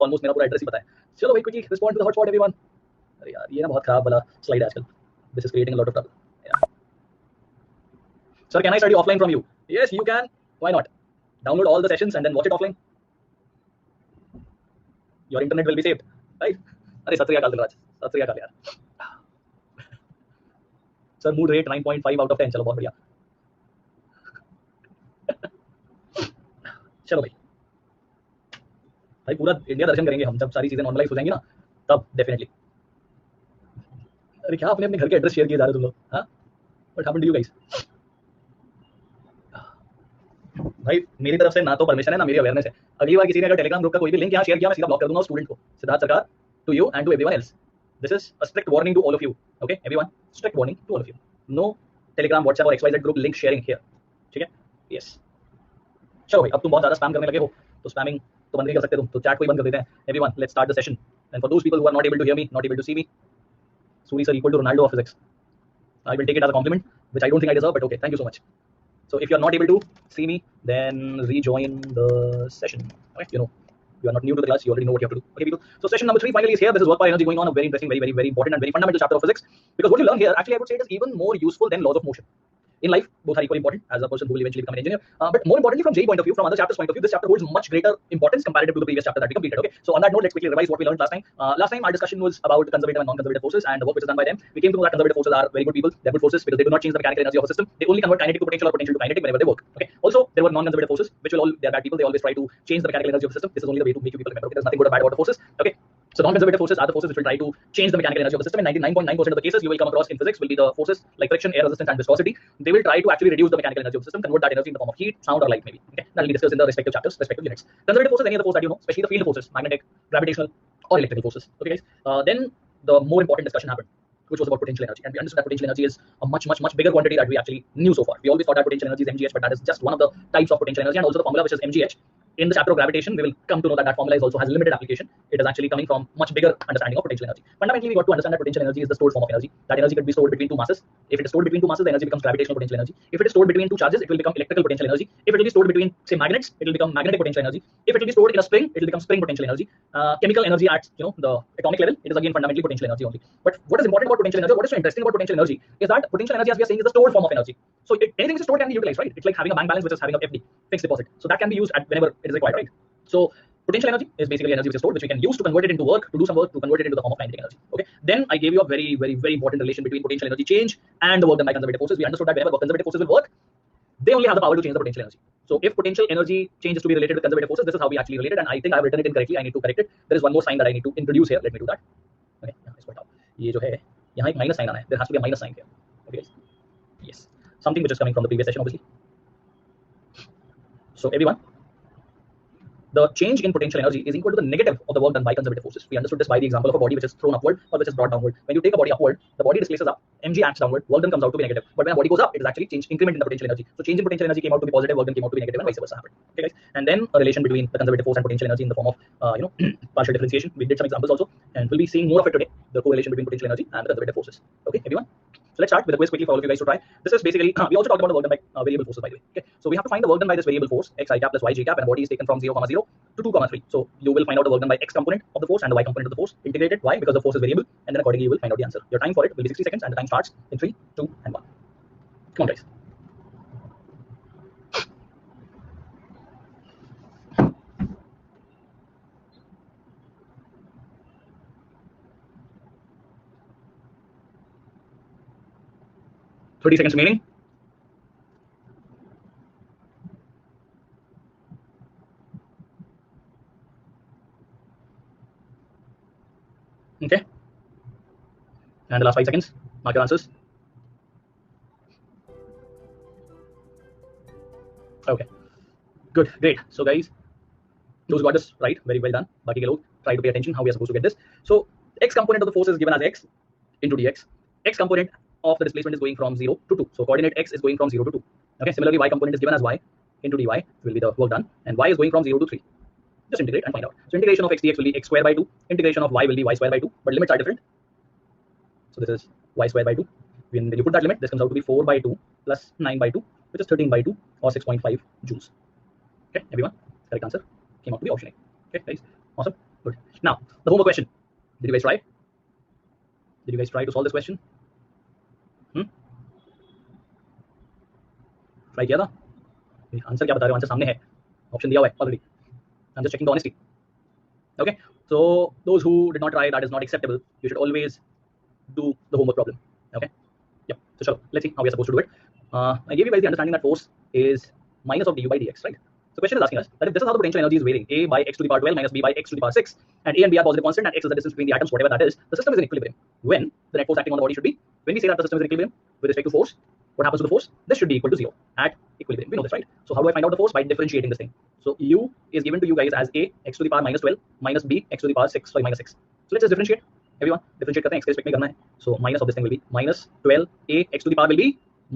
Almost मेरा पूरा address ही पता है. चलो भाई, quickly respond to the hotspot everyone. अरे यार, ये ना बहुत खराब वाला स्लाइड है आजकल. This is creating a lot of trouble. Sir, can I study offline from you? Yes, you can. Why not? Download all the sessions and then watch it offline. Your internet will be saved, right? अरे सत श्री अकाल दिलराज, सत श्री अकाल यार. Sir mood rate 9.5 out of 10. चलो बहुत बढ़िया. चलो भाई, भाई पूरा इंडिया दर्शन करेंगे हम जब सारी चीजें नॉर्मलाइज हो जाएंगी ना, तब डेफिनेटली. अरे क्या अपने अपने घर के एड्रेस शेयर किए जा रहे हो तुम लोग? हाँ, what happened to you guys? भाई मेरी तरफ से ना तो परमिशन है ना मेरी अवेयरनेस है. अगली बार किसी ने अगर टेलीग्राम ग्रुप का कोई भी लिंक यहाँ शेयर किया, मैं सीधा ब्लॉक कर दूंगा स्टूडेंट को. Siddharth Sarkar, to you and to everyone else, this is a strict warning to all of you. Okay everyone, strict warning to all of you. No Telegram, WhatsApp और XYZ group link sharing here. ठीक है? Yes. चलो भाई, अब तुम बहुत ज्यादा spam करने लगे हो, तो स्पैमिंग तो बंद नहीं कर सकते तुम, तो चैट को ही बंद कर देते हैं. Everyone, let's start the session. And for those people who are not able to hear me, not able to see me, Suri sir equal to Ronaldo of physics. I will take it as a compliment, which I don't think I deserve, but okay, thank you so much. So if you are not able to see me, then rejoin the session. Okay, you know, you are not new to the class, you already know what you have to do. Okay, people. So session number 3 finally is here. This is work by energy going on, a very interesting, very important and very fundamental chapter of physics. Because what you learn here, actually, I would say it is even more useful than laws of motion. In life, both are equally important as a person who will eventually become an engineer. But more importantly, from JEE point of view, from other chapters point of view, this chapter holds much greater importance comparative to the previous chapter that we completed. Okay, so on that note, let's quickly revise what we learned last time. Last time, our discussion was about conservative and non-conservative forces and the work which is done by them. We came to know that conservative forces are very good people. They're good forces because they do not change the mechanical energy of a system. They only convert kinetic to potential or potential to kinetic whenever they work. Okay. Also, there were non-conservative forces, which will all they're bad people. They always try to change the mechanical energy of the system. This is only the way to make you people remember. Okay, there's nothing good or bad about the forces. Okay. So non-conservative forces are the forces which will try to change the mechanical energy of the system. In 99.9% of the cases you will come across in physics will be the forces like friction, air resistance, and viscosity. They will try to actually reduce the mechanical energy of the system, convert that energy in the form of heat, sound, or light maybe. Okay, that will be discussed in the respective chapters, respective units. Conservative forces, any other force that you know, especially the field forces, magnetic, gravitational, or electrical forces. Okay, guys. Then the more important discussion happened, which was about potential energy, and we understood that potential energy is a much bigger quantity that we actually knew so far. We always thought that potential energy is mgh, but that is just one of the types of potential energy, and also the formula which is mgh. In the chapter of gravitation, we will come to know that that formula is also has limited application. It is actually coming from much bigger understanding of potential energy. Fundamentally, we got to understand that potential energy is the stored form of energy. That energy can be stored between two masses. If it is stored between two masses, the energy becomes gravitational potential energy. If it is stored between two charges, it will become electrical potential energy. If it will be stored between, say, magnets, it will become magnetic potential energy. If it will be stored in a spring, it will become spring potential energy. Chemical energy at the atomic level, it is again fundamentally potential energy only. But what is important about potential energy, what is so interesting about potential energy, is that potential energy, as we are saying, is the stored form of energy. So anything which is stored can be utilized, right? It's like having a bank balance which is having a FD, fixed deposit. So that can be used at whenever it is required, right? So potential energy is basically energy which is stored, which we can use to convert it into work, to do some work, to convert it into the form of kinetic energy. Okay. Then I gave you a very important relation between potential energy change and the work done by conservative forces. We understood that whenever conservative forces will work, they only have the power to change the potential energy. So if potential energy change is to be related with conservative forces, this is how we actually relate it. And I think I have written it incorrectly. I need to correct it. There is one more sign that I need to introduce here. Let me do that. Okay. इसको हटाओ. ये जो है यहाँ एक minus sign आना है. There has to be a minus sign here. Okay. Yes. Something which is coming from the previous session, obviously. So everyone, the change in potential energy is equal to the negative of the work done by conservative forces. We understood this by the example of a body which is thrown upward or which is brought downward. When you take a body upward, the body displaces up, mg acts downward, work done comes out to be negative. But when a body goes up, it is actually increment in the potential energy. So change in potential energy came out to be positive, work done came out to be negative, and vice versa happened. Okay, guys. And then a relation between the conservative force and potential energy in the form of partial differentiation. We did some examples also, and we'll be seeing more of it today. The correlation between potential energy and the conservative forces. Okay, everyone. So let's start with a quiz quickly for all of you guys to try. This is basically, we also talked about the work done by variable forces, by the way. Okay, so we have to find the work done by this variable force, x I cap plus y j cap, and a body is taken from 0, 0 to 2, 3. So you will find out the work done by x component of the force and the y component of the force, integrated. Why? Because the force is variable, and then accordingly you will find out the answer. Your time for it will be 60 seconds, and the time starts in 3, 2, and 1. Come on, guys. Thirty seconds remaining. Okay. And the last 5 seconds. Mark your answers. Okay. Good. Great. So guys, those got this right. Very well done. Baki ke log try to pay attention how we are supposed to get this. So x component of the force is given as x into dx. X component of the displacement is going from 0 to 2. So coordinate x is going from 0 to 2. Okay. Similarly, y component is given as y into dy will be the work done, and y is going from 0 to 3. Just integrate and find out. So integration of x dx will be x square by 2. Integration of y will be y square by 2, but limits are different. So this is y square by 2. When you put that limit, this comes out to be 4 by 2 plus 9 by 2, which is 13 by 2 or 6.5 joules. Okay, everyone, correct answer came out to be option A. Okay, guys, awesome, good. The homework question. Did you guys try? Did you guys try to solve this question? Try किया था? Answer क्या बता रहे हो? Answer सामने है, option दिया हुआ है already. I'm just checking the honesty. Okay, so those who did not try, that is not acceptable. You should always do the homework problem. Okay, yeah. So chalo, let's see how we are supposed to do it. I gave you guys the understanding that force is minus of du by dx, right? So question is asking us that if this is how the potential energy is varying, a by x to the power 12 minus b by x to the power 6, and a and b are positive constant, and x is the distance between the atoms, whatever that is, the system is in equilibrium. When the net force acting on the body should be, when we say that the system is in equilibrium with respect to force, what happens to the force? This should be equal to 0 at equilibrium. We know this, right? So how do I find out the force? By differentiating this thing. So u is given to you guys as a x to the power minus 12 minus b x to the power 6, sorry, minus 6. So let's just differentiate. Everyone, differentiate करते हैं, x के respect में करना है. So minus of this thing will be minus 12 a x to the power will be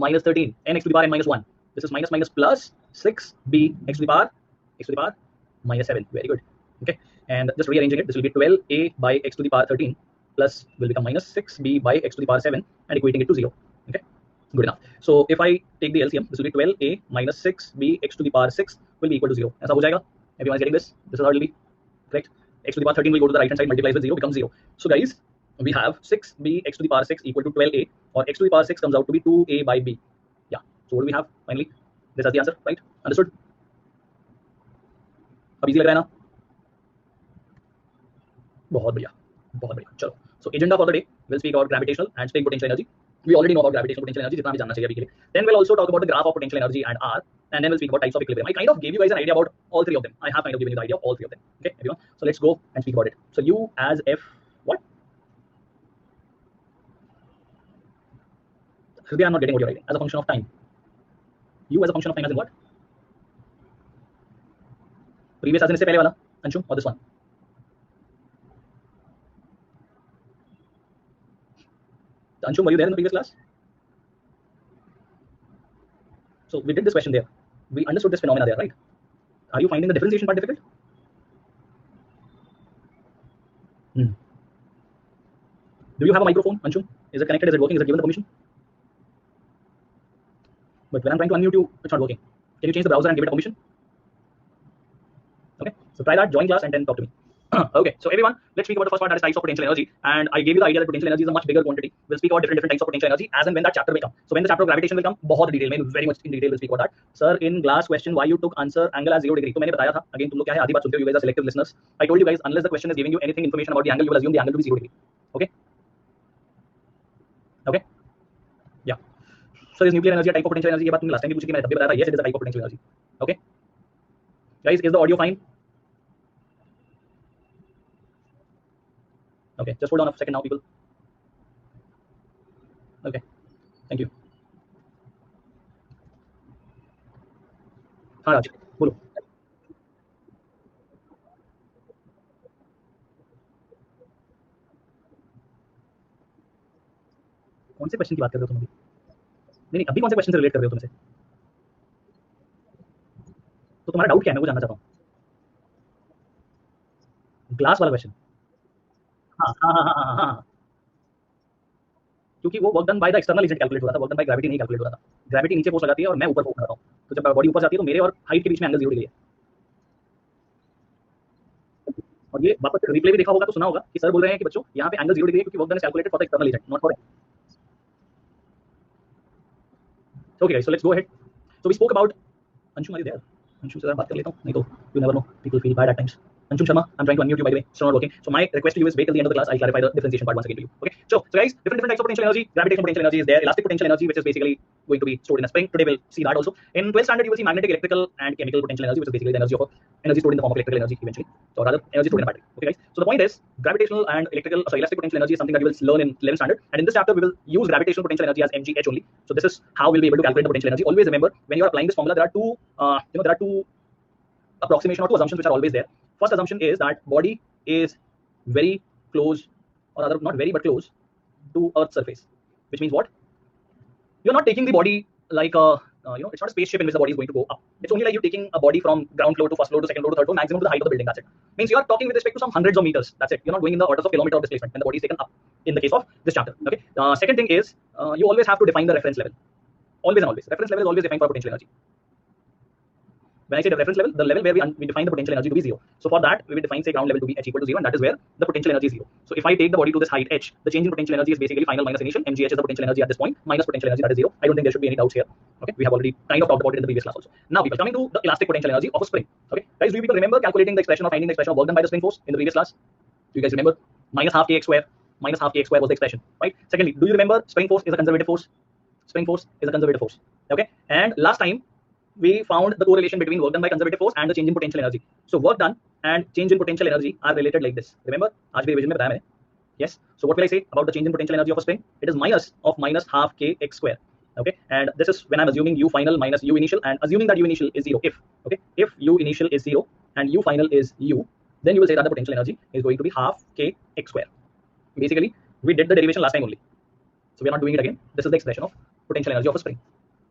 minus 13 n x to the power n minus 1. This is minus minus plus 6 b x to the power minus 7. Very good. Okay, and just rearranging it, this will be 12 a by x to the power 13 plus will become minus 6 b by x to the power 7 and equating it to 0. Okay, good enough. So if I take the LCM, this will be 12 a minus 6 b x to the power 6 will be equal to 0. ऐसा हो जाएगा? Everyone is getting this? This is how it will be, correct? X to the power 13 will go to the right hand side, multiplies with 0, becomes 0. So guys, we have 6b x to the power 6 equal to 12a, or x to the power 6 comes out to be 2a by b. Yeah. So what do we have finally? This is the answer, right? Understood? अब easy लग रहा है ना? बहुत बढ़िया, बहुत बढ़िया. चलो. So agenda for the day, we'll speak about gravitational and string potential energy. We already know about gravitational potential energy, जितना भी जानना चाहिए अभी के लिए. Then we'll also talk about the graph of potential energy and R, and then we'll speak about types of equilibrium. I kind of gave you guys an idea about all three of them. I have kind of given you the idea of all three of them. Okay, everyone. So let's go and speak about it. So U as F what? Hriday, I'm not getting what you're writing. As a function of time. U as a function of time as in what? Previous as in इससे पहले वाला, Anshum, or this one? Anshum, were you there in the previous class? So we did this question there. We understood this phenomena there, right? Are you finding the differentiation part difficult? Do you have a microphone, Anshum? Is it connected? Is it working? Is it given the permission? But when I'm trying to unmute you, it's not working. Can you change the browser and give it a permission? Okay, so try that, join class, and then talk to me. Okay, so everyone, let's speak about the first part, that is types of potential energy. And I gave you the idea that potential energy is a much bigger quantity. We'll speak about different types of potential energy as and when that chapter will come. So when the chapter of gravitation will come, बहुत detail में, very much in detail we'll speak about that. Sir, in glass question, why you took answer angle as 0 degree? तो मैंने बताया था. Again, तुम लोग क्या है, आधी बात सुनते हो. You guys are selective listeners. I told you guys, unless the question is giving you anything information about the angle, you will assume the angle to be 0 degree. Okay. Okay. Yeah. So is nuclear energy a type of potential energy? ये बात तुमने last time भी पूछी थी, मैंने तब भी बताया था. Yes, it is a type of potential energy. Okay. Guys, is the audio fine? Okay, just hold on a second now, people. Okay, thank you. हाँ राज, बोलो. कौन से क्वेश्चन की बात कर रहे हो तुम अभी? नहीं, अभी कौन से क्वेश्चन से रिलेट कर रहे हो तुमसे? तो तुम्हारा डाउट क्या है, मैं वो जानना चाहता हूँ. ग्लास वाला क्वेश्चन. हाँ. क्योंकि वो work done by the external agent calculate हो रहा था, वर्क डन बाय ग्रेविटी नहीं कैलकुलेट हो रहा था. ग्रेविटी नीचे फोर्स लगाती है और मैं ऊपर फोर्स लगाता हूँ. तो जब बॉडी ऊपर जाती है तो मेरे और हाइट के बीच में एंगल 0 डिग्री है. और ये वापस रिप्ले भी देखा होगा तो सुना होगा कि सर बोल रहे हैं कि बच्चों यहाँ पे एंगल 0 डिग्री है क्योंकि work done is calculated for the external agent, not for it. Okay guys, so let's go ahead. So we spoke about. Anshum, are you there? Anshum से बात कर लेता हूँ, नहीं तो you never know, people feel bad at times. Anshum Sharma, I'm trying to unmute you by the way. It's not working. So my request to you is wait till the end of the class. I'll clarify the differentiation part once again to you. Okay. So guys, different types of potential energy. Gravitational potential energy is there. Elastic potential energy, which is basically going to be stored in a spring. Today we'll see that also. In 12th standard, you will see magnetic, electrical, and chemical potential energy, which is basically the energy stored in the form of electrical energy eventually, or rather energy stored in a battery. Okay, guys. So the point is, gravitational and elastic potential energy is something that you will learn in 11th standard. And in this chapter, we will use gravitational potential energy as mgh only. So this is how we'll be able to calculate the potential energy. Always remember, when you are applying this formula, there are two approximation or two assumptions which are always there. First assumption is that body is very close, or rather not very but close to Earth's surface, which means what? You're not taking the body like a it's not a spaceship in which the body is going to go up. It's only like you taking a body from ground floor to first floor to second floor to third floor, maximum to the height of the building. That's it. Means you are talking with respect to some hundreds of meters. That's it. You're not going in the orders of kilometer of displacement when the body is taken up. In the case of this chapter, okay. Second thing is you always have to define the reference level. Always and always, reference level is always defined for potential energy. When I say the reference level, the level where we define the potential energy to be 0. So for that, we will define, say, ground level to be h equal to 0, and that is where the potential energy is 0. So if I take the body to this height h, the change in potential energy is basically final minus initial. mgh is the potential energy at this point minus potential energy that is 0. I don't think there should be any doubts here. Okay, we have already kind of talked about it in the previous class also. Now, people, coming to the elastic potential energy of a spring. Okay, guys, do you people remember calculating the expression or finding the expression of work done by the spring force in the previous class? Do you guys remember? Minus half kx square. Minus half kx square was the expression, right? Secondly, do you remember spring force is a conservative force? Spring force is a conservative force. Okay, and last time we found the correlation between work done by conservative force and the change in potential energy. So work done and change in potential energy are related like this. Remember? आज भी revision में बताया मैंने. Yes. So what will I say about the change in potential energy of a spring? It is minus of minus half k x square. Okay, and this is when I'm assuming u final minus u initial, and assuming that u initial is 0. If u initial is 0 and u final is u, then you will say that the potential energy is going to be half k x square. Basically, we did the derivation last time only, so we are not doing it again. This is the expression of potential energy of a spring.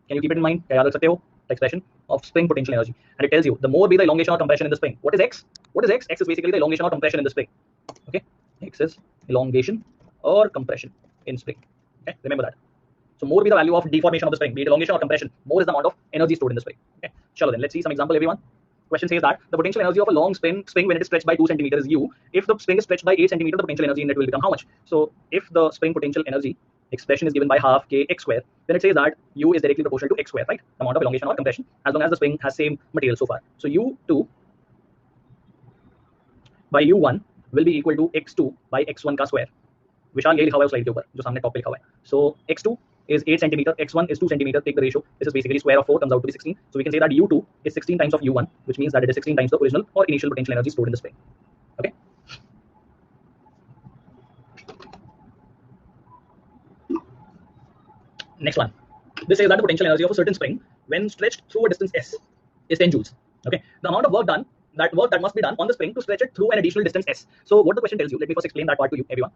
Can you keep it in mind? क्या याद रख सकते हो? The expression of spring potential energy, and it tells you the more be the elongation or compression in the spring. What is x? What is x? X is basically the elongation or compression in the spring. Okay, x is elongation or compression in spring. Okay, remember that. So more be the value of deformation of the spring, be it elongation or compression. More is the amount of energy stored in the spring. Okay, chalo then let's see some example, everyone. Question says that the potential energy of a long spring when it is stretched by 2 cm is u. If the spring is stretched by 8 cm, the potential energy in it will become how much? So if the spring potential energy expression is given by half k x square, then it says that u is directly proportional to x square, right? The amount of elongation or compression, as long as the spring has same material so far. So u2 by u1 will be equal to x2 by x1 का square. विशाल ये लिखा हुआ है slide के ऊपर जो सामने top पे लिखा हुआ है. So x2 is 8 cm, x1 is 2 cm. Take the ratio. This is basically square of 4 comes out to be 16. So we can say that u2 is 16 times of u1, which means that it is 16 times the original or initial potential energy stored in the spring. Okay. Next one. This says that the potential energy of a certain spring when stretched through a distance s is 10 joules. Okay. The amount of work done, that work that must be done on the spring to stretch it through an additional distance s. So what the question tells you, let me first explain that part to you, everyone.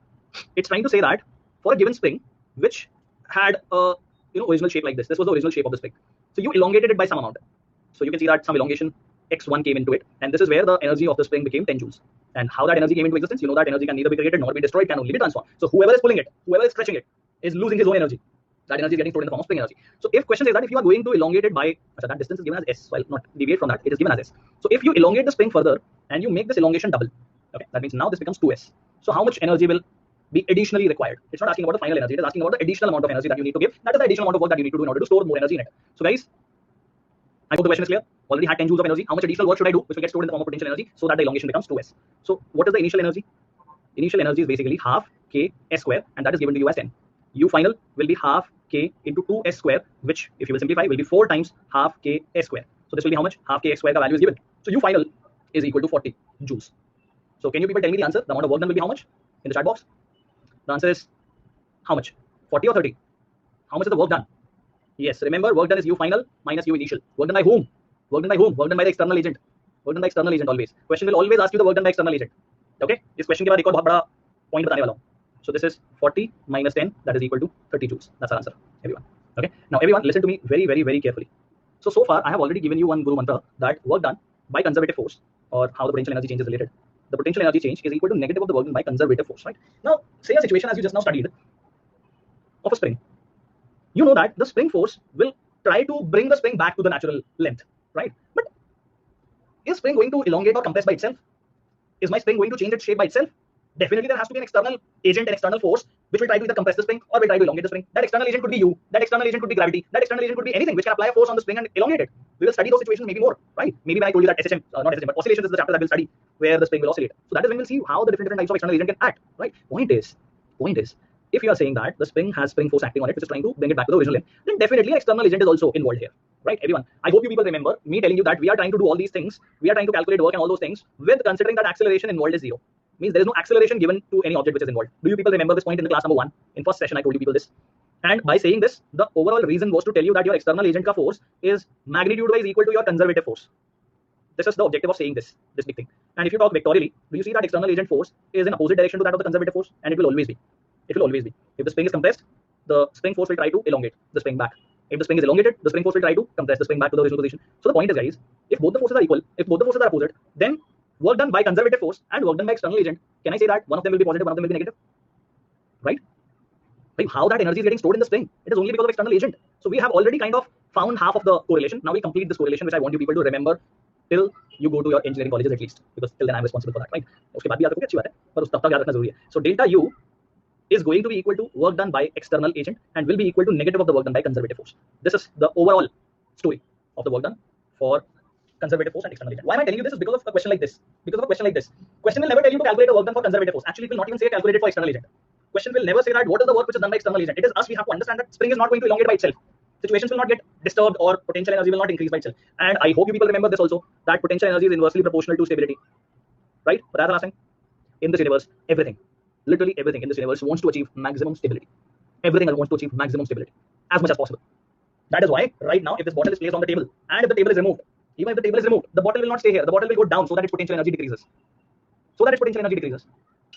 It's trying to say that for a given spring which had a original shape like this. This was the original shape of the spring. So you elongated it by some amount. So you can see that some elongation x1 came into it, and this is where the energy of the spring became 10 joules. And how that energy came into existence, you know that energy can neither be created nor be destroyed, can only be transformed. So whoever is pulling it, whoever is stretching it, is losing his own energy. That energy is getting stored in the form of spring energy. So if question says that if you are going to elongate it by that distance is given as s, so I'll not deviate from that, it is given as s. So if you elongate the spring further and you make this elongation double, okay, that means now this becomes 2s. So how much energy will be additionally required? It's not asking about the final energy, it is asking about the additional amount of energy that you need to give. That is the additional amount of work that you need to do in order to store more energy in it. So guys, I hope the question is clear. Already had 10 joules of energy. How much additional work should I do which will get stored in the form of potential energy so that the elongation becomes 2s? So what is the initial energy? Initial energy is basically half k s square, and that is given to you as 10. U final will be half k into 2s square, which if you will simplify will be 4 times half k s square. So this will be how much? Half k s square the value is given. So U final is equal to 40 joules. So can you people tell me the answer? The amount of work done will be how much in the chat box? The answer is how much? 40 or 30? How much is the work done? Yes, remember work done is U final minus U initial. Work done by whom? Work done by whom? Work done by the external agent. Work done by external agent always. Question will always ask you the work done by external agent. Okay? इस question के बाद एक और बहुत बड़ा point बताने वाला हूँ. So this is 40 minus 10, that is equal to 30 joules. That's our answer, everyone. Okay? Now everyone listen to me very, very, very carefully. So far I have already given you one guru mantra that work done by conservative force, or how the potential energy change is related. The potential energy change is equal to negative of the work done by conservative force, right? Now say a situation as you just now studied of a spring. You know that the spring force will try to bring the spring back to the natural length, right? But is spring going to elongate or compress by itself? Is my spring going to change its shape by itself? Definitely there has to be an external agent, an external force, which will try to either compress the spring or will try to elongate the spring. That external agent could be you, that external agent could be gravity, that external agent could be anything which can apply a force on the spring and elongate it. We will study those situations maybe more, right? Maybe when I told you that SHM, not SHM, but oscillations is the chapter that we'll study where the spring will oscillate. So that is when we'll see how the different types of external agent can act, right? Point is, if you are saying that the spring has spring force acting on it, which is trying to bring it back to the original length, then definitely an external agent is also involved here, right? Everyone, I hope you people remember me telling you that we are trying to do all these things, we are trying to calculate work and all those things with considering that acceleration involved is 0. Means there is no acceleration given to any object which is involved. Do you people remember this point in the class number 1? In first session I told you people this. And by saying this, the overall reason was to tell you that your external agent ka force is magnitude wise equal to your conservative force. This is the objective of saying this big thing. And if you talk vectorially, do you see that external agent force is in opposite direction to that of the conservative force? And it will always be. It will always be. If the spring is compressed, the spring force will try to elongate the spring back. If the spring is elongated, the spring force will try to compress the spring back to the original position. So the point is, guys, if both the forces are equal, if both the forces are opposite, then work done by conservative force and work done by external agent, can I say that one of them will be positive, one of them will be negative? Right? Like how that energy is getting stored in the spring, it is only because of external agent. So we have already kind of found half of the correlation. Now we complete this correlation, which I want you people to remember till you go to your engineering colleges at least, because till then I'm responsible for that, right? उसके बाद भी याद रखोगे, अच्छी बात है, पर उस तब तक याद रखना जरूरी है. So delta U is going to be equal to work done by external agent and will be equal to negative of the work done by conservative force. This is the overall story of the work done for conservative force and external agent. Why am I telling you this? Is because of a question like this. Because of a question like this. Question will never tell you to calculate the work done for conservative force. Actually, it will not even say calculate it for external agent. Question will never say that what is the work which is done by external agent. It is us. We have to understand that spring is not going to elongate by itself. Situations will not get disturbed or potential energy will not increase by itself. And I hope you people remember this also, that potential energy is inversely proportional to stability. Right? But that's the last thing. In this universe, everything, literally everything in this universe wants to achieve maximum stability. Everything wants to achieve maximum stability as much as possible. That is why right now, if this bottle is placed on the table and if the table is removed, even if the table is removed, the bottle will not stay here. The bottle will go down so that its potential energy decreases.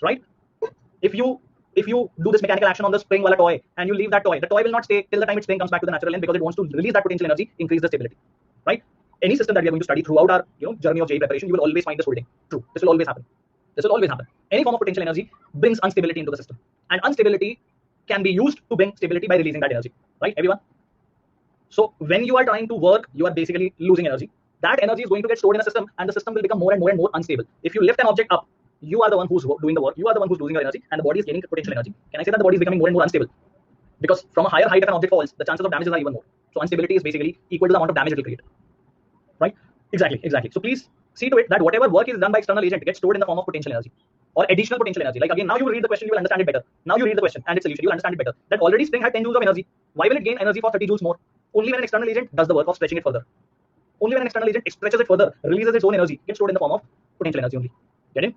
Right? If you do this mechanical action on the spring wala toy and you leave that toy, the toy will not stay till the time its spring comes back to the natural length because it wants to release that potential energy, increase the stability. Right? Any system that we are going to study throughout our journey of JEE preparation, you will always find this holding true. This will always happen. Any form of potential energy brings instability into the system, and instability can be used to bring stability by releasing that energy. Right, everyone? So when you are trying to work, you are basically losing energy. That energy is going to get stored in a system, and the system will become more and more unstable. If you lift an object up, you are the one who's doing the work. You are the one who's losing your energy, and the body is gaining potential energy. Can I say that the body is becoming more and more unstable? Because from a higher height, if an object falls, the chances of damages are even more. So instability is basically equal to the amount of damage it will create. Right? Exactly. So please see to it that whatever work is done by external agent gets stored in the form of potential energy or additional potential energy. Like again, now you read the question, you will understand it better. Now you read the question and its solution, you will understand it better. That already spring had 10 joules of energy. Why will it gain energy for 30 joules more? Only when an external agent does the work of stretching it further. Only when an external agent stretches it further, releases its own energy, gets stored in the form of potential energy only. Get in?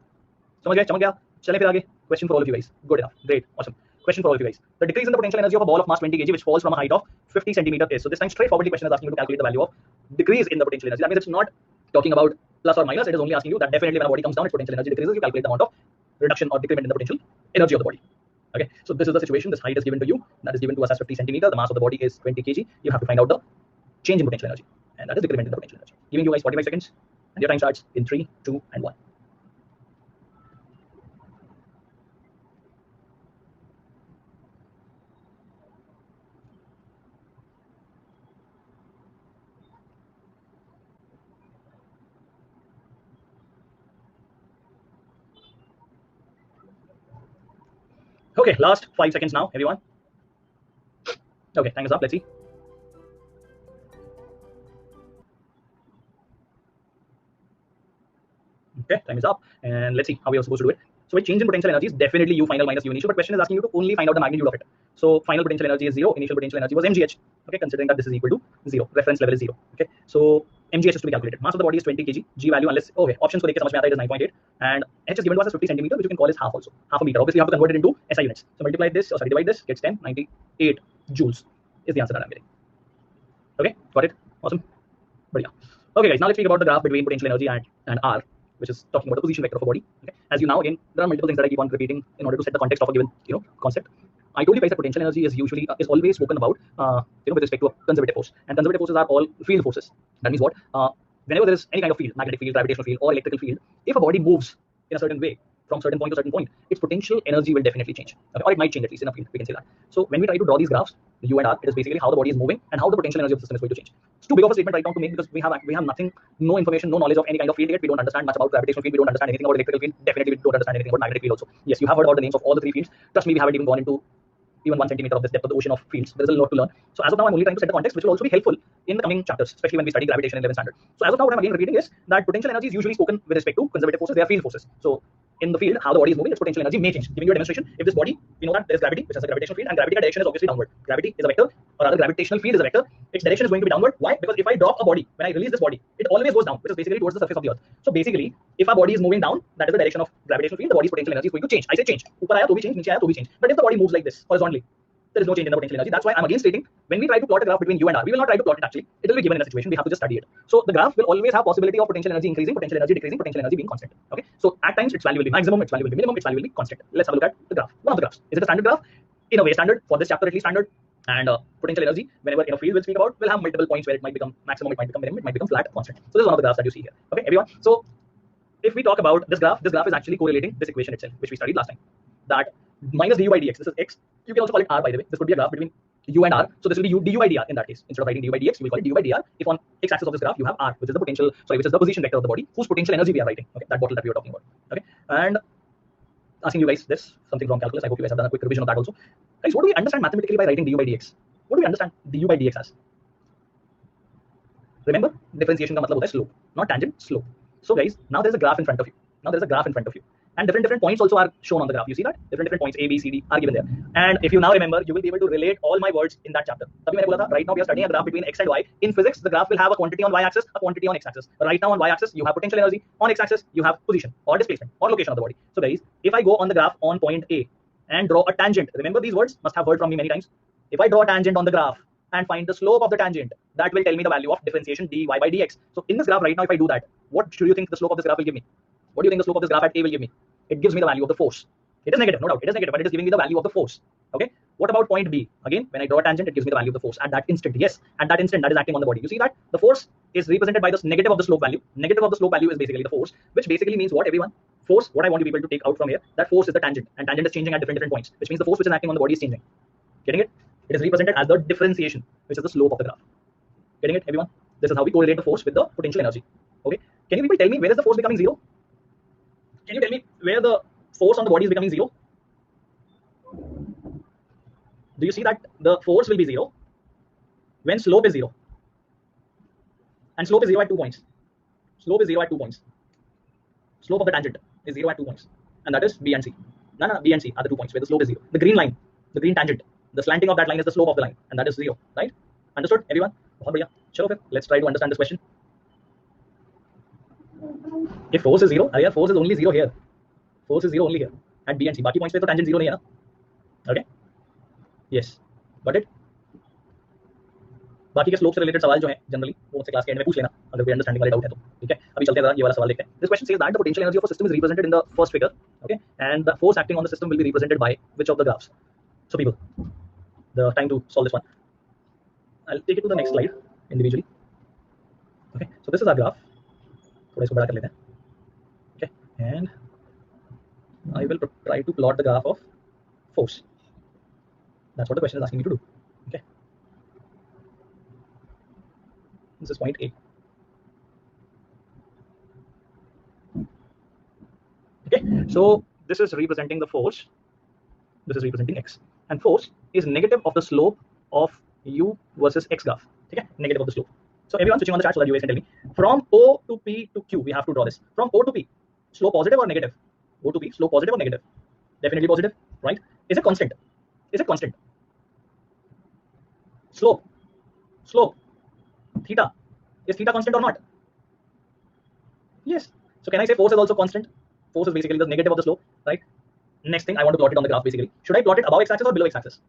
समझ गए? चमक गया? चलें फिर आगे. Question for all of you guys. Good enough. Great. Awesome. Question for all of you guys. The decrease in the potential energy of a ball of mass 20 kg which falls from a height of 50 centimeter is. So this time straightforwardly question is asking you to calculate the value of decrease in the potential energy. That means it's not talking about plus or minus. It is only asking you that definitely when a body comes down, its potential energy decreases. You calculate the amount of reduction or decrement in the potential energy of the body. Okay. So this is the situation. This height is given to you. That is given to us as 50 centimeter. The mass of the body is 20 kg. You have to find out the change in potential energy, and that is decrement in the potential energy. Giving you guys 45 seconds, and your time starts in 3, 2, and 1. Okay, last 5 seconds now, everyone. Okay, time is up. Let's see. Okay, time is up, and let's see how we are supposed to do it. So, change in potential energy is definitely U final minus U initial, but question is asking you to only find out the magnitude of it. So, final potential energy is 0, initial potential energy was mgh. Okay, considering that this is equal to 0, reference level is 0. Okay, so mgh is to be calculated. Mass of the body is 20 kg. G value, unless options को देख के समझ में आता है, it is 9.8, and h is given to us as 50 centimeter, which you can call as half also, half a meter. Obviously, you have to convert it into SI units. So multiply this, or sorry, divide this, gets 10, 98 joules is the answer that I'm getting. Okay, got it? Awesome. But yeah. Okay, guys. Now let's speak about the graph between potential energy and R, which is talking about the position vector of a body. Okay. As you now again, there are multiple things that I keep on repeating in order to set the context of a given concept. I told you guys that potential energy is usually always spoken about with respect to a conservative force, and conservative forces are all field forces. That means what? Whenever there is any kind of field, magnetic field, gravitational field, or electrical field, if a body moves in a certain way from certain point to certain point, its potential energy will definitely change, okay? Or it might change, at least in a field, we can say that. So when we try to draw these graphs, U and R, it is basically how the body is moving and how the potential energy of the system is going to change. It's too big of a statement right now to make because we have nothing, no information, no knowledge of any kind of field yet. We don't understand much about gravitational field. We don't understand anything about electrical field. Definitely, we don't understand anything about magnetic field also. Yes, you have heard about the names of all the 3 fields. Trust me, we haven't even gone into even 1 centimeter of this depth of the ocean of fields. There is a lot to learn. So as of now, I'm only trying to set the context, which will also be helpful in the coming chapters, especially when we study gravitation in 11th standard. So as of now, what I'm again repeating is that potential energy is usually spoken with respect to conservative forces. They are field forces. So in the field, how the body is moving, its potential energy may change. Giving you a demonstration, if this body, you know that there is gravity, which has a gravitational field, and gravity direction is obviously downward. Gravity is a vector, or rather gravitational field is a vector. Its direction is going to be downward. Why? Because if I drop a body, when I release this body, it always goes down, which is basically towards the surface of the earth. So basically, if our body is moving down, that is the direction of gravitational field, the body's potential energy is going to change. I say change. ऊपर आया तो भी change, नीचे आया तो भी change. But if the body moves like this, horizontally, there is no change in the potential energy. That's why I'm again stating, when we try to plot a graph between U and R, we will not try to plot it actually. It will be given in a situation. We have to just study it. So the graph will always have possibility of potential energy increasing, potential energy decreasing, potential energy being constant. Okay. So at times its value will be maximum, its value will be minimum, its value will be constant. Let's have a look at the graph. One of the graphs. Is it a standard graph? In a way, standard for this chapter at least standard. And potential energy, whenever in a field we'll speak about, will have multiple points where it might become maximum, it might become minimum, it might become flat, constant. So this is one of the graphs that you see here. Okay, everyone. So if we talk about this graph is actually correlating this equation itself, which we studied last time. That minus du by dx, this is x. You can also call it r, by the way. This could be a graph between u and r. So this will be u du by dr in that case. Instead of writing du by dx, you will call it du by dr if on x-axis of this graph you have r, which is the potential, which is the position vector of the body, whose potential energy we are writing. Okay, that bottle that we were talking about. Okay, and asking you guys this, something from calculus. I hope you guys have done a quick revision of that also. Guys, what do we understand mathematically by writing du by dx? What do we understand du by dx as? Remember, differentiation का मतलब होता है slope, not tangent, slope. So guys, now there is a graph in front of you. Now there is a graph in front of you, and different points also are shown on the graph. You see that different points A, B, C, D are given there. And if you now remember, you will be able to relate all my words in that chapter. तभी मैंने बोला था, right now we are studying a graph between x and y. In physics, the graph will have a quantity on y-axis, a quantity on x-axis. Right now on y-axis, you have potential energy. On x-axis, you have position or displacement or location of the body. So guys, if I go on the graph on point A and draw a tangent, remember these words must have heard from me many times. If I draw a tangent on the graph and find the slope of the tangent, that will tell me the value of differentiation dy by dx. So in this graph right now, if I do that, what should you think the slope of this graph will give me? What do you think the slope of this graph at A will give me? It gives me the value of the force. It is negative, no doubt. It is negative, but it is giving me the value of the force. Okay. What about point B? Again, when I draw a tangent, it gives me the value of the force at that instant. Yes, at that instant, that is acting on the body. You see that the force is represented by the negative of the slope value. Negative of the slope value is basically the force, which basically means what, everyone? Force. What I want you people to take out from here, that force is the tangent, and tangent is changing at different points, which means the force which is acting on the body is changing. Getting it? It is represented as the differentiation, which is the slope of the graph. Getting it, everyone? This is how we correlate the force with the potential energy. Okay. Can you people tell me where is the force becoming zero? Can you tell me where the force on the body is becoming zero? Do you see that the force will be zero when slope is zero? And slope is zero at 2 points. Slope is zero at 2 points. Slope of the tangent is zero at 2 points. And that is B and C. No, B and C are the 2 points where the slope is zero. The green line, the green tangent, the slanting of that line is the slope of the line. And that is zero, right? Understood, everyone? बहुत बढ़िया. चलो, let's try to understand this question. If force is zero, अरे यार force is only zero here. Force is zero only here at B and C. बाकी points पे तो tangent zero नहीं है ना? Okay? Yes. Got it? बाकी के स्लोप से रिलेटेड सवाल जो है जनरली वो मुझसे क्लास के एंड में पूछ लेना अगर कोई अंडरस्टैंडिंग वाले डाउट है तो. ठीक है, अभी चलते हैं, ये वाला सवाल देखते हैं. This question says that the potential energy of a system is represented in the first figure. Okay, and the force acting on the system will be represented by which of the graphs? So people, the time to solve this one. I will take it to the next slide individually. Okay, so this is our graph. थोड़ा इसको बड़ा कर लेते हैं. Okay, and I will try to plot the graph of force. That's what the question is asking me to do. Okay. This is point A. Okay. So this is representing the force. This is representing x. And force is negative of the slope of u versus x graph. Okay. Negative of the slope. So everyone switching on the chart so that you guys can tell me. From O to P to Q, we have to draw this. From O to P, slope positive or negative? O to P, slope positive or negative? Definitely positive, right? Is it constant? Is it constant? Slope, theta, is theta constant or not? Yes. So can I say force is also constant? Force is basically the negative of the slope, right? Next thing, I want to plot it on the graph basically. Should I plot it above x-axis or below x-axis?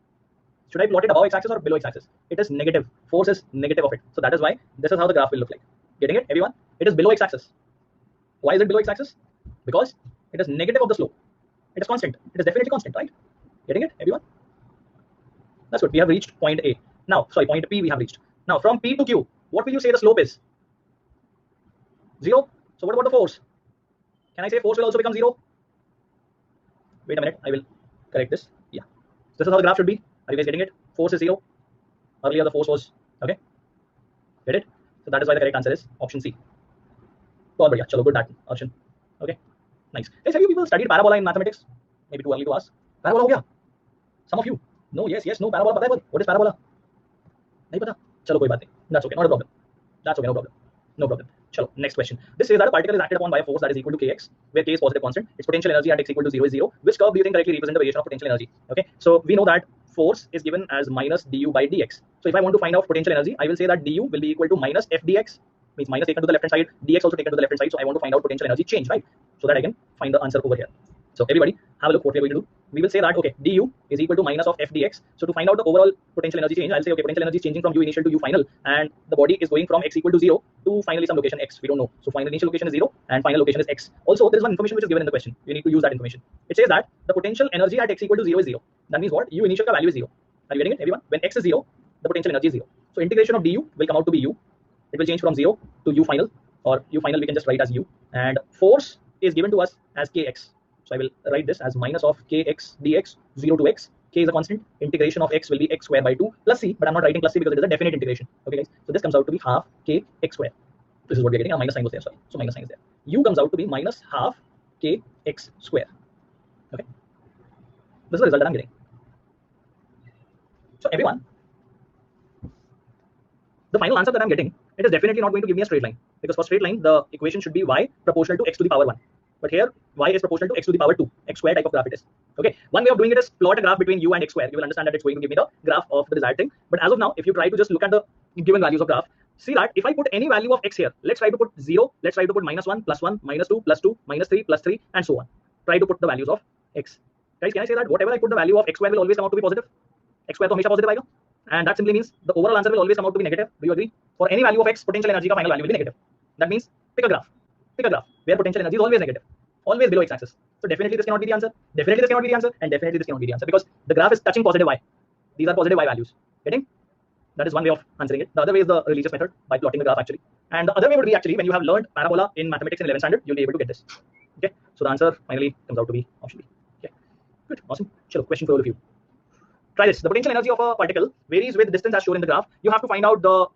Should I plot it above x-axis or below x-axis? It is negative. Force is negative of it. So that is why this is how the graph will look like. Getting it, everyone? It is below x-axis. Why is it below x-axis? Because it is negative of the slope. It is constant. It is definitely constant, right? Getting it, everyone? That's good. We have reached point A. Now, sorry, point P we have reached. Now, from P to Q, what will you say the slope is? Zero. So what about the force? Can I say force will also become zero? Wait a minute, I will correct this. Yeah. This is how the graph should be. Are you guys getting it? Force is zero. Earlier the force was, okay? Get it? So that is why the correct answer is option C. बहुत बढ़िया, चलो, good that option. Okay, nice. Guys, have you people studied parabola in mathematics? Maybe too early to ask. Parabola हो गया? Some of you. No, yes, no. Parabola पता है? What is parabola? नहीं पता? चलो कोई बात नहीं. That's okay, not a problem. That's okay, no problem. चलो, next question. This says that a particle is acted upon by a force that is equal to kx, where k is positive constant. Its potential energy at x equal to 0 is 0. Which curve do you think correctly represents the variation of potential energy? Okay, so we know that force is given as minus du by dx. So if I want to find out potential energy, I will say that du will be equal to minus f dx, means minus taken to the left hand side, dx also taken to the left hand side. So I want to find out potential energy change, right? So that I can find the answer over here. So everybody, have a look what we are going to do. We will say that, okay, du is equal to minus of f dx. So to find out the overall potential energy change, I'll say, okay, potential energy is changing from u initial to u final, and the body is going from x equal to 0 to finally some location x. We don't know. So final initial location is 0 and final location is x. Also, there is one information which is given in the question. You need to use that information. It says that the potential energy at x equal to 0 is 0. That means what? U initial ka value is 0. Are you getting it, everyone? When x is 0, the potential energy is 0. So integration of du will come out to be u. It will change from 0 to u final, or u final we can just write as u. And force is given to us as kx. So I will write this as minus of kx dx 0 to x. k is a constant. Integration of x will be x square by 2 plus c, but I'm not writing plus c because it is a definite integration. Okay, guys. So this comes out to be half k x square. This is what we're getting. A minus sign was there, sorry. So minus sign is there. U comes out to be minus half k x square. Okay. This is the result that I'm getting. So everyone, the final answer that I'm getting, it is definitely not going to give me a straight line, because for straight line, the equation should be y proportional to x to the power 1. But here, y is proportional to x to the power 2, x square type of graph it is. Okay, one way of doing it is plot a graph between u and x square. You will understand that it's going to give me the graph of the desired thing. But as of now, if you try to just look at the given values of graph, see that if I put any value of x here, let's try to put 0, let's try to put minus 1, plus 1, minus 2, plus 2, minus 3, plus 3, and so on. Try to put the values of x. Guys, can I say that whatever I put the value of x square will always come out to be positive? X square to हमेशा positive आएगा, and that simply means the overall answer will always come out to be negative. Do you agree? For any value of x, potential energy का final value will be negative. That means pick a graph where potential energy is always negative, always below x-axis. So definitely this cannot be the answer. Definitely this cannot be the answer, and definitely this cannot be the answer, because the graph is touching positive y. These are positive y values. Getting? That is one way of answering it. The other way is the religious method, by plotting the graph actually. And the other way would be actually when you have learned parabola in mathematics in 11th standard, you'll be able to get this. Okay. So the answer finally comes out to be option B. Okay. Good. Awesome. Chalo, question for all of you. Try this. The potential energy of a particle varies with distance as shown in the graph. You have to find out the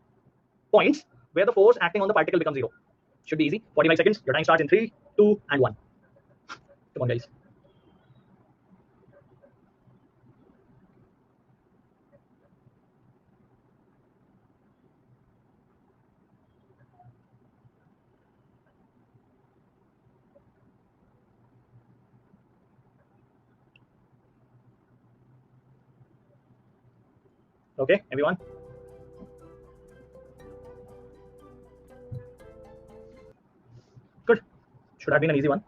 points where the force acting on the particle becomes 0. Should be easy. 45 seconds. Your time starts in 3, 2, and 1. Come on, guys. Okay, everyone. Good. Should have been an easy one.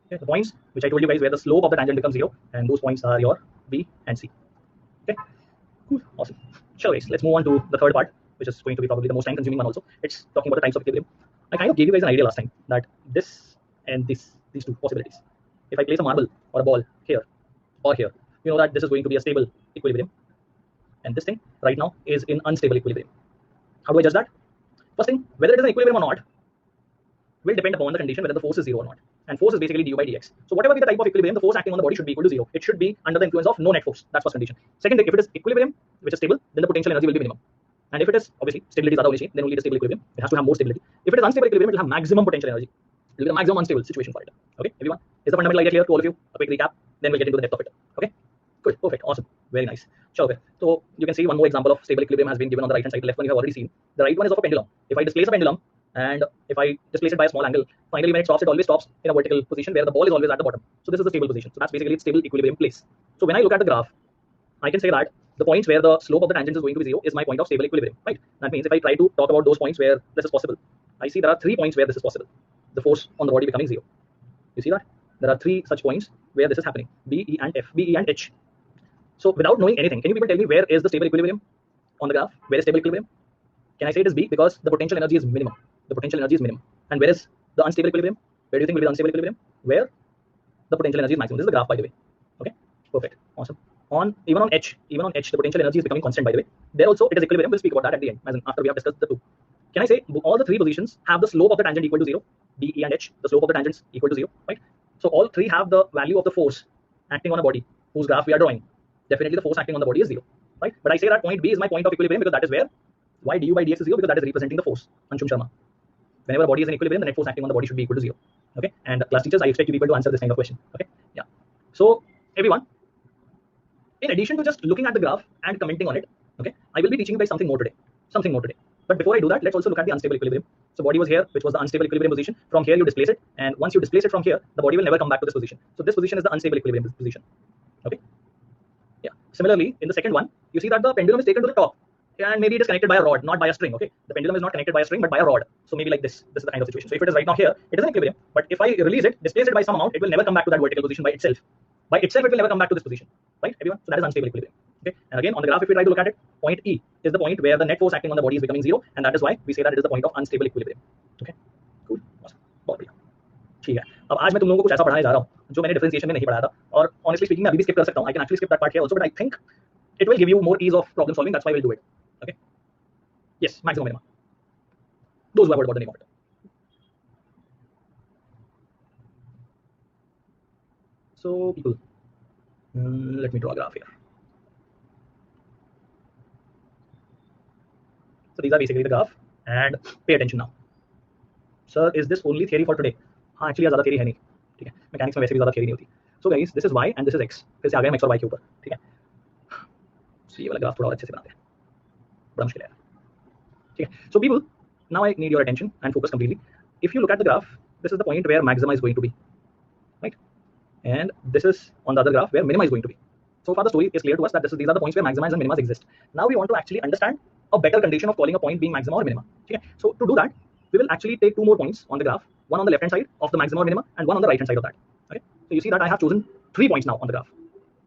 Okay, the points which I told you guys where the slope of the tangent becomes 0, and those points are your B and C. Okay, cool, awesome. Sure, guys, let's move on to the third part, which is going to be probably the most time-consuming one also. It's talking about the types of equilibrium. I kind of gave you guys an idea last time that this and these two possibilities. If I place a marble or a ball here or here, you know that this is going to be a stable equilibrium, and this thing right now is in unstable equilibrium. How do I judge that? First thing, whether it is an equilibrium or not will depend upon the condition whether the force is 0 or not. And force is basically du by dx. So whatever be the type of equilibrium, the force acting on the body should be equal to 0. It should be under the influence of no net force. That's first condition. Second, if it is equilibrium, which is stable, then the potential energy will be minimum. And if it is, obviously, stability is the only, then only the stable equilibrium. It has to have more stability. If it is unstable equilibrium, it will have maximum potential energy. It will be the maximum unstable situation for it. Okay, everyone? Is the fundamental idea clear to all of you? A quick recap, then we'll get into the depth of it. Okay? Good, perfect, awesome, very nice. Sure, okay. So you can see one more example of stable equilibrium has been given on the right hand side. The left one you have already seen. The right one is of a pendulum. If I displace a pendulum, and if I displace it by a small angle, finally when it stops, it always stops in a vertical position where the ball is always at the bottom. So this is the stable position. So that's basically its stable equilibrium place. So when I look at the graph, I can say that the points where the slope of the tangent is going to be 0 is my point of stable equilibrium, right? That means if I try to talk about those points where this is possible, I see there are 3 points where this is possible. The force on the body becoming 0. You see that? There are 3 such points where this is happening. B, E, and F. B, E, and H. So without knowing anything, can you people tell me where is the stable equilibrium on the graph? Where is stable equilibrium? Can I say it is B? Because the potential energy is minimum. The potential energy is minimum. And where is the unstable equilibrium? Where do you think will be the unstable equilibrium? Where the potential energy is maximum. This is the graph, by the way. Okay, perfect, awesome. Even on H, the potential energy is becoming constant, by the way. There also it is equilibrium. We'll speak about that at the end, as in after we have discussed the 2. Can I say all the 3 positions have the slope of the tangent equal to 0? B, E, and H. The slope of the tangents equal to 0, right? So all 3 have the value of the force acting on a body whose graph we are drawing. Definitely the force acting on the body is 0, right? But I say that point B is my point of equilibrium because that is where why du by dx is 0, because that is representing the force. Anshum Sharma. Whenever a body is in equilibrium, the net force acting on the body should be equal to 0. Okay, and class teachers, I expect you people to answer this kind of question. Okay, yeah. So everyone, in addition to just looking at the graph and commenting on it, okay, I will be teaching you guys something more today. But before I do that, let's also look at the unstable equilibrium. So body was here, which was the unstable equilibrium position. From here you displace it, and once you displace it from here, the body will never come back to this position. So this position is the unstable equilibrium position. Okay. Yeah. Similarly, in the second one, you see that the pendulum is taken to the top, and maybe it is connected by a rod, not by a string. Okay, the pendulum is not connected by a string, but by a rod. So maybe like this. This is the kind of situation. So if it is right now here, it is an equilibrium. But if I release it, displace it by some amount, it will never come back to that vertical position by itself. By itself, it will never come back to this position, right, everyone? So that is unstable equilibrium. Okay, and again on the graph, if we try to look at it, point E is the point where the net force acting on the body is becoming 0, and that is why we say that it is the point of unstable equilibrium. Okay, cool, awesome, बहुत बढ़िया, ठीक है. अब आज मैं तुम लोगों को कुछ ऐसा पढ़ाने जा रहा हूँ जो मैंने डिफरेंशिएशन में नहीं पढ़ाया था, और honestly speaking मैं अभी भी skip कर सकता हूँ. I can actually skip that part here also, but I think it will give you more ease of problem solving. That's why we'll do it. Okay, yes, maximum minimum. Those who have heard about the name of it. So people, Let me draw a graph here. So these are basically the graph, and pay attention now. Sir, is this only theory for today? हाँ actually ज़्यादा theory है नहीं, ठीक है, mechanics में वैसे भी ज़्यादा theory नहीं होती. So guys, this is y and this is x. फिर से आ गए हम x और y के ऊपर, ठीक है. So ये वाला ग्राफ थोड़ा और अच्छे से बनाते हैं, बड़ा मुश्किल है यार, ठीक है. So people, now I need your attention and focus completely. If you look at the graph, this is the point where maxima is going to be, right? And this is on the other graph where minima is going to be. So far the story is clear to us that these are the points where maxima and minima exist. Now we want to actually understand a better condition of calling a point being maxima or minima. Okay? So to do that, we will actually take two more points on the graph, one on the left hand side of the maxima or minima and one on the right hand side of that. Okay? So you see that I have chosen 3 points now on the graph.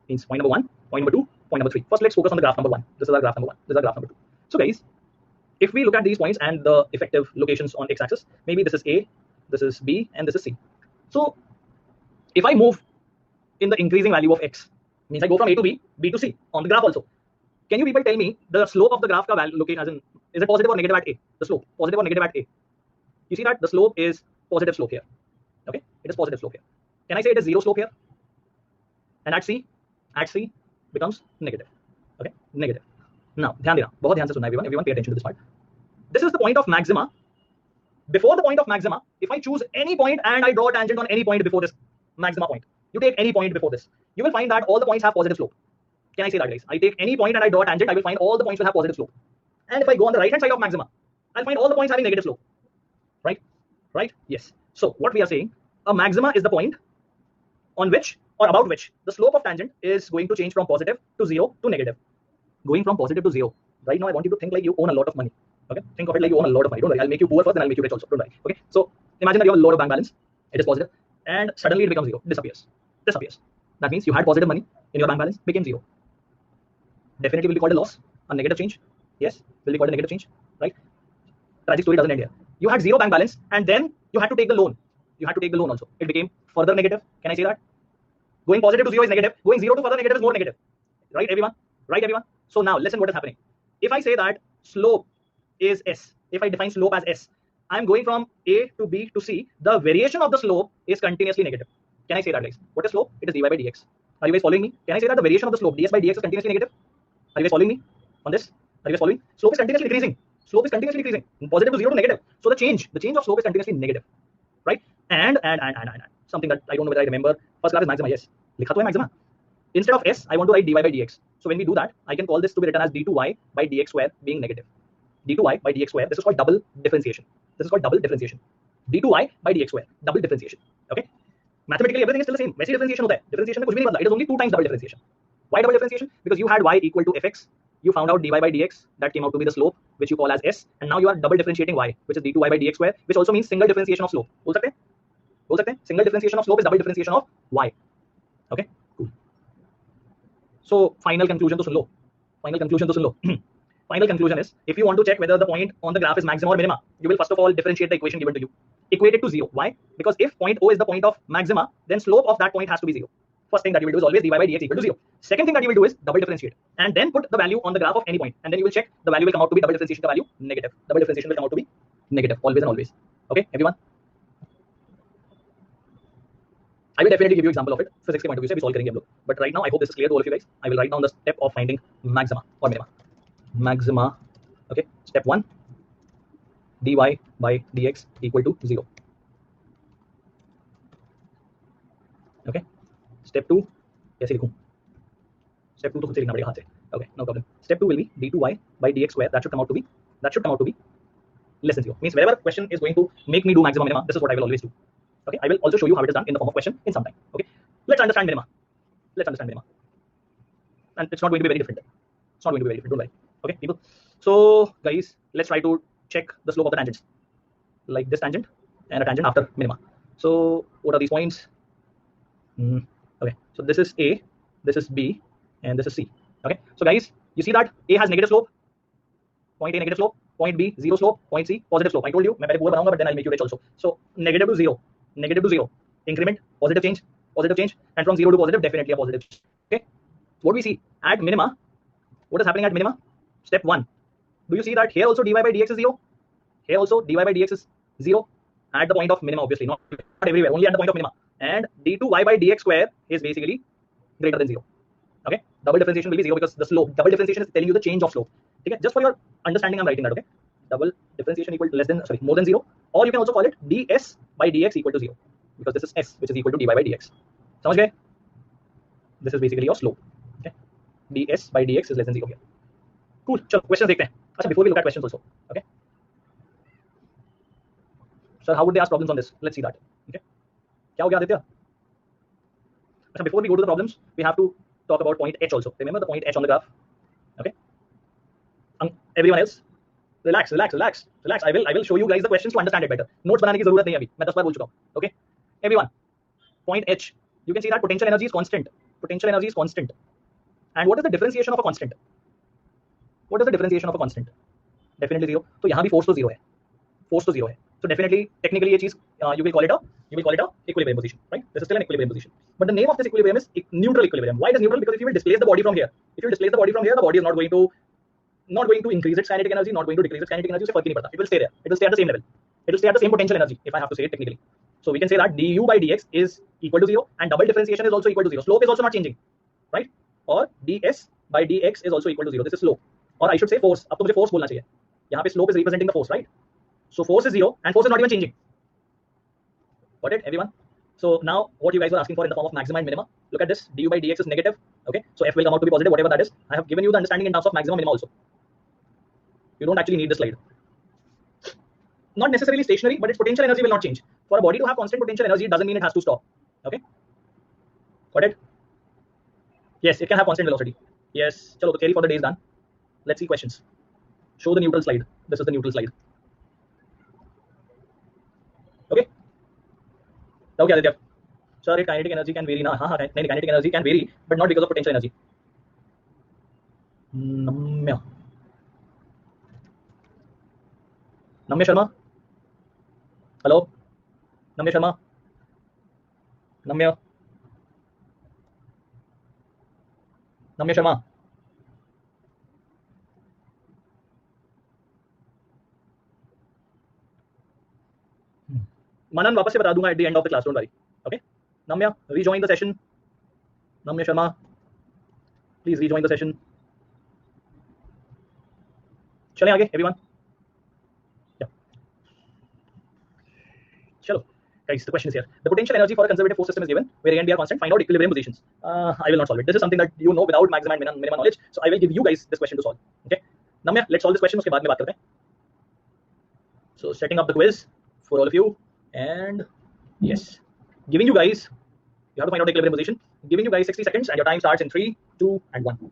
Means point number 1, point number 2, point number 3. First let's focus on the graph number 1. This is our graph number 1. This is our graph number 2. So guys, if we look at these points and the effective locations on x-axis, maybe this is A, this is B, and this is C. So if I move in the increasing value of x, means I go from A to B, B to C on the graph also. Can you people tell me the slope of the graph ka value location, as in, is it positive or negative at A? The slope, positive or negative at A? You see that the slope is positive slope here. Okay, it is positive slope here. Can I say it is zero slope here? And at C becomes negative. Okay, negative. Now, ध्यान देना, बहुत ध्यान से सुनना everyone. Everyone pay attention to this part. This is the point of maxima. Before the point of maxima, if I choose any point and I draw a tangent on any point before this maxima point, you take any point before this, you will find that all the points have positive slope. Can I say that, guys? I take any point and I draw a tangent, I will find all the points will have positive slope. And if I go on the right hand side of maxima, I'll find all the points having negative slope. Right? Right? Yes. So what we are saying, a maxima is the point on which or about which the slope of tangent is going to change from positive to 0 to negative. Going from positive to 0. Right now I want you to think like you own a lot of money. Okay? Think of it like you own a lot of money. Don't worry, I'll make you poor first, then I'll make you rich also. Don't worry. Okay? So imagine that you have a lot of bank balance. It is positive, and suddenly it becomes 0. Disappears. That means you had positive money in your bank balance, became 0. Definitely will be called a loss, a negative change. Yes, will be called a negative change, right? Tragic story doesn't end here. You had 0 bank balance and then you had to take the loan. You had to take the loan also. It became further negative. Can I say that? Going positive to 0 is negative. Going 0 to further negative is more negative. Right, everyone? Right, everyone? So now listen what is happening. If I say that slope is S, if I define slope as S, I'm going from A to B to C. The variation of the slope is continuously negative. Can I say that, guys? What is slope? It is dy by dx. Are you guys following me? Can I say that the variation of the slope ds by dx is continuously negative? Are you guys following me on this? Are you guys following? Slope is continuously decreasing. Slope is continuously decreasing. Positive to 0 to negative. So the change of slope is continuously negative, right? And something that I don't know whether I remember. First class is maxima. Yes, likha to hai maxima. Instead of s, I want to write dy by dx. So when we do that, I can call this to be written as d2y by dx square being negative. d2y by dx square. This is called double differentiation. This is called double differentiation. d2y by dx square. Double differentiation. Okay. Mathematically, everything is still the same. वैसे differentiation होता है. Differentiation में कुछ भी नहीं बदला. It is only 2 times double differentiation. Why double differentiation? Because you had y equal to fx. You found out dy by dx. That came out to be the slope, which you call as s. And now you are double differentiating y, which is d2y by dx square, which also means single differentiation of slope. बोल सकते हैं? बोल सकते हैं? Single differentiation of slope is double differentiation of y. Okay. Cool. So final conclusion to soon low. Final conclusion to soon low. Final conclusion is, if you want to check whether the point on the graph is maxima or minima, you will first of all differentiate the equation given to you. Equate it to 0. Why? Because if point O is the point of maxima, then slope of that point has to be 0. First thing that you will do is always dy by dx equal to 0. Second thing that you will do is double differentiate and then put the value on the graph of any point, and then you will check the value will come out to be double differentiation the value negative. Double differentiation will come out to be negative always and always. Okay, everyone? I will definitely give you example of it. Physics के point of view से भी solve करेंगे हम लोग. But right now I hope this is clear to all of you guys. I will write down the step of finding maxima or minima. Maxima. Okay, step 1, dy by dx equal to 0. Okay, step 2 कैसे लिखूं? Step 2 तो खुद से लिखना पड़ेगा हाथ से. Okay, no problem. Step 2 will be d2y by dx square. That should come out to be less than 0. Means wherever question is going to make me do maximum minima, this is what I will always do. Okay, I will also show you how it is done in the form of question in some time. Okay, let's understand minima. And it's not going to be very different. It's not going to be very different. Don't worry. Okay, people. So guys, let's try to check the slope of the tangents, like this tangent and a tangent after minima. So what are these points? Okay, so this is A, this is B, and this is C. Okay, so guys, you see that A has negative slope, point A negative slope, point B 0 slope, point C positive slope. I told you, मैं पहले पूरा बनाऊंगा, but then I'll make you rich also. So negative to 0, increment, positive change, and from 0 to positive, definitely a positive. Okay, what we see at minima, what is happening at minima? Step 1. Do you see that here also dy by dx is 0? Here also dy by dx is 0 at the point of minima, obviously, not everywhere, only at the point of minima. And d2y by dx square is basically greater than 0. Okay, double differentiation will be 0 because the slope, double differentiation is telling you the change of slope. Okay, just for your understanding I'm writing that. Okay, double differentiation equal to less than, sorry, more than 0, or you can also call it ds by dx equal to 0 because this is s which is equal to dy by dx. समझ गए? This is basically your slope. Okay, ds by dx is less than 0 here. Cool. चलो question देखते हैं. अच्छा, before we look at questions also. Okay, sir, how would they ask problems on this? Let's see that. Okay, क्या हो गया आदित्य? अच्छा, before we go to the problems, we have to talk about point H also. Remember the point H on the graph? Okay. Everyone else, relax, relax, relax, relax. I will show you guys the questions to understand it better. Notes बनाने की जरूरत नहीं है अभी. मैं 10 बार बोल चुका हूँ. Okay. Everyone, point H. You can see that potential energy is constant. Potential energy is constant. And what is the differentiation of a constant? What is the differentiation of a constant? Definitely 0. तो यहाँ भी force तो 0 है. Force तो 0 है. So definitely, technically ये चीज you will call it a equilibrium position, right? This is still an equilibrium position. But the name of this equilibrium is neutral equilibrium. Why it is neutral? Because if you will displace the body from here, the body is not going to increase its kinetic energy, not going to decrease its kinetic energy. उसे फर्क ही नहीं पड़ता. It will stay there. It will stay at the same level. It will stay at the same potential energy, if I have to say it technically. So we can say that du by dx is equal to 0, and double differentiation is also equal to 0. Slope is also not changing, right? Or ds by dx is also equal to 0. This is slope. Or I should say force. अब तो मुझे force बोलना चाहिए. यहाँ पे slope is representing the force, right? So force is 0, and force is not even changing. Got it, everyone? So now what you guys were asking for in the form of maxima and minima, look at this. Du by dx is negative. Okay, so f will come out to be positive, whatever that is. I have given you the understanding in terms of maxima minima also. You don't actually need the slide. Not necessarily stationary, but its potential energy will not change. For a body to have constant potential energy, it doesn't mean it has to stop. Okay, got it? Yes, it can have constant velocity. Yes, chalo, the theory for the day is done. Let's see questions. Show the neutral slide. This is the neutral slide. Okay. Now क्या देते हैं? Sir, kinetic energy can vary ना? हाँ, नहीं, kinetic energy can vary, but not because of potential energy. नम्य Sharma. Hello, नम्य शर्मा. नम्य शर्मा. मनन वापस से बता दूंगा at the end of the class, don't worry. Okay, नम्य, रीजॉइन द सेशन. नम्य Sharma, please rejoin the session. चलें आगे एवरीवन. चलो guys, the question is here. The potential energy for a conservative force system is given, where A and B are constant. Find out equilibrium positions. I will not solve it. This is something that you know without maximum and minimum knowledge. So I will give you guys this question to solve. Okay. Namya, let's solve this question. उसके बाद में बात करते हैं. So setting up the quiz for all of you, and yes, giving you guys, you have to find out equilibrium position. Giving you guys 60 seconds, and your time starts in 3, 2, and 1.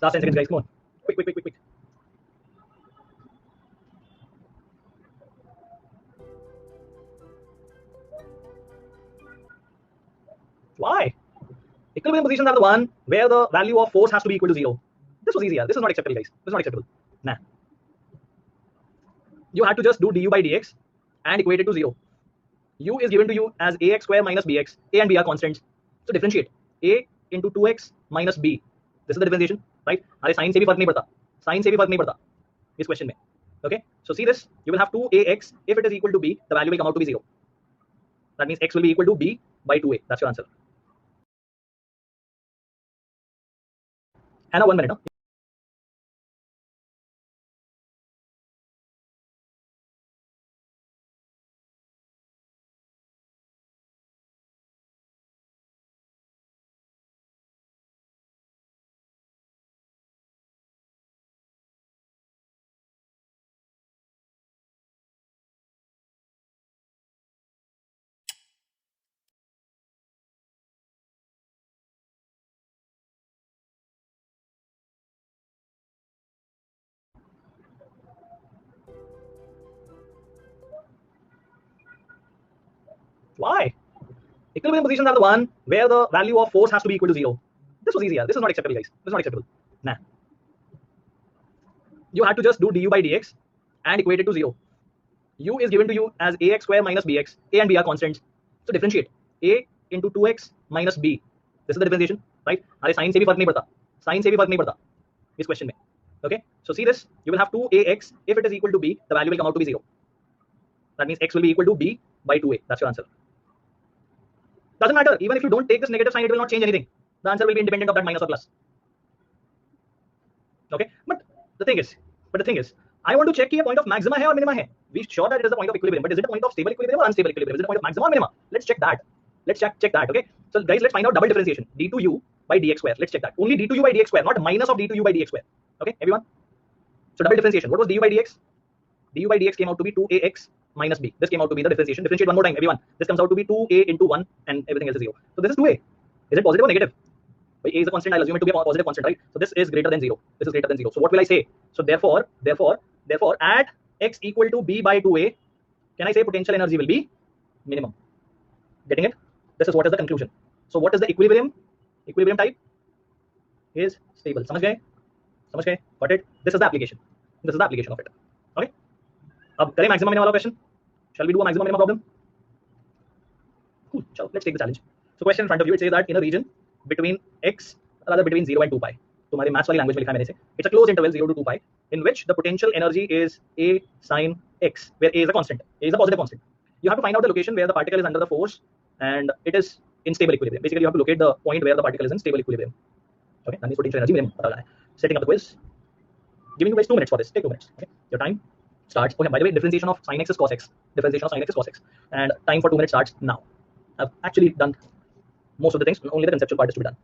Last 10 seconds, guys. Come on. Quick. Why? Equilibrium positions are the one where the value of force has to be equal to 0. This was easier. This is not acceptable, guys. This is not acceptable. Nah. You had to just do du by dx and equate it to 0. U is given to you as ax square minus bx. A and b are constants. So differentiate. A into 2x minus b. This is the differentiation, right? अरे sign से भी फर्क नहीं पड़ता. Sign से भी फर्क नहीं पड़ता इस क्वेश्चन में. Okay, so see this. You will have 2ax. If it is equal to b, the value will come out to be 0. That means x will be equal to b by 2a. That's your answer. Anna, 1 minute. Huh? Why? Equilibrium positions are the one where the value of force has to be equal to 0. This was easier. This is not acceptable, guys. This is not acceptable. Nah. You had to just do du by dx and equate it to 0. u is given to you as ax square minus bx. A and b are constants, so differentiate a into 2x minus b. This is the differentiation, right? अरे sign से भी फर्क नहीं पड़ता, sign से भी फर्क नहीं पड़ता इस क्वेश्चन में. Okay, so see this, you will have 2ax. If it is equal to b, the value will come out to be 0. That means x will be equal to b by 2a. That's your answer. Doesn't matter, even if you don't take this negative sign, it will not change anything. The answer will be independent of that minus or plus. Okay, but the thing is, I want to check कि ये point of maxima है और minima है. We sure that it is the point of equilibrium, but is it a point of stable equilibrium or unstable equilibrium? Is it a point of maxima or minima? Let's check that. Let's check that. Okay, so guys, let's find out double differentiation, d2u by dx square. Let's check that. Only d2u by dx square, not minus of d2u by dx square. Okay, everyone. So double differentiation. What was du by dx? Du by dx came out to be 2ax minus b. This came out to be the differentiation. Differentiate one more time, everyone. This comes out to be 2a into 1 and everything else is 0. So this is 2a. Is it positive or negative? A is a constant. I'll assume it to be a positive constant, right? So this is greater than 0. This is greater than 0. So what will I say? So therefore, at x equal to b by 2a, can I say potential energy will be minimum? Getting it? This is what is the conclusion. So what is the equilibrium? Equilibrium type is stable. समझ गए? समझ गए? Got it? This is the application. This is the application of it. Okay. अब करें maximum minimum वाला question. Shall we do a maximum minimum problem? Cool. चलो, let's take the challenge. So question in front of you, it says that in a region between x, rather between 0 and 2 pi. तुम्हारे maths वाली language में लिखा है मैंने से. It's a closed interval 0 to 2 pi in which the potential energy is a sin x, where a is a constant. A is a positive constant. You have to find out the location where the particle is under the force and it is in stable equilibrium. Basically, you have to locate the point where the particle is in stable equilibrium. Okay, that means potential energy minimum. Setting up the quiz. Giving you guys 2 minutes for this. Take 2 minutes. Okay, your time starts. Okay, by the way, differentiation of sin x is cos x. Differentiation of sin x is cos x. And time for 2 minutes starts now. I've actually done most of the things. Only the conceptual part is to be done.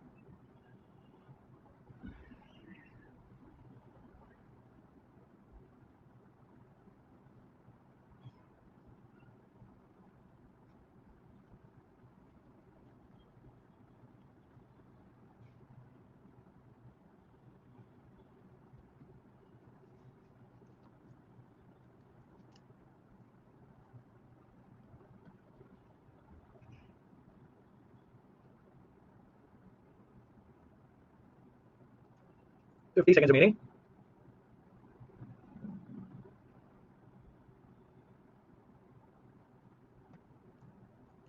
$50 seconds remaining.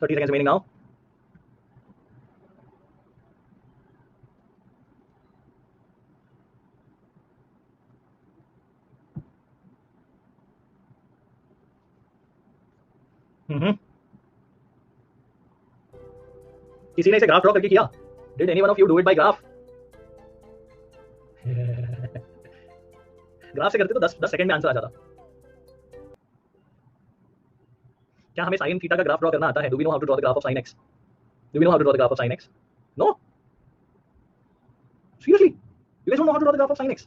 $30 seconds remaining now. किसी ने इसे graph draw करके किया? Did any one of you do it by graph? Graph से करते तो 10 second में answer आ जाता. क्या हमें sin थीटा का ग्राफ ड्रॉ करना आता है? Do we know how to draw the graph of sin x? Do we know how to draw the graph of sin x? No. Seriously, you guys don't know how to draw the graph of sin x?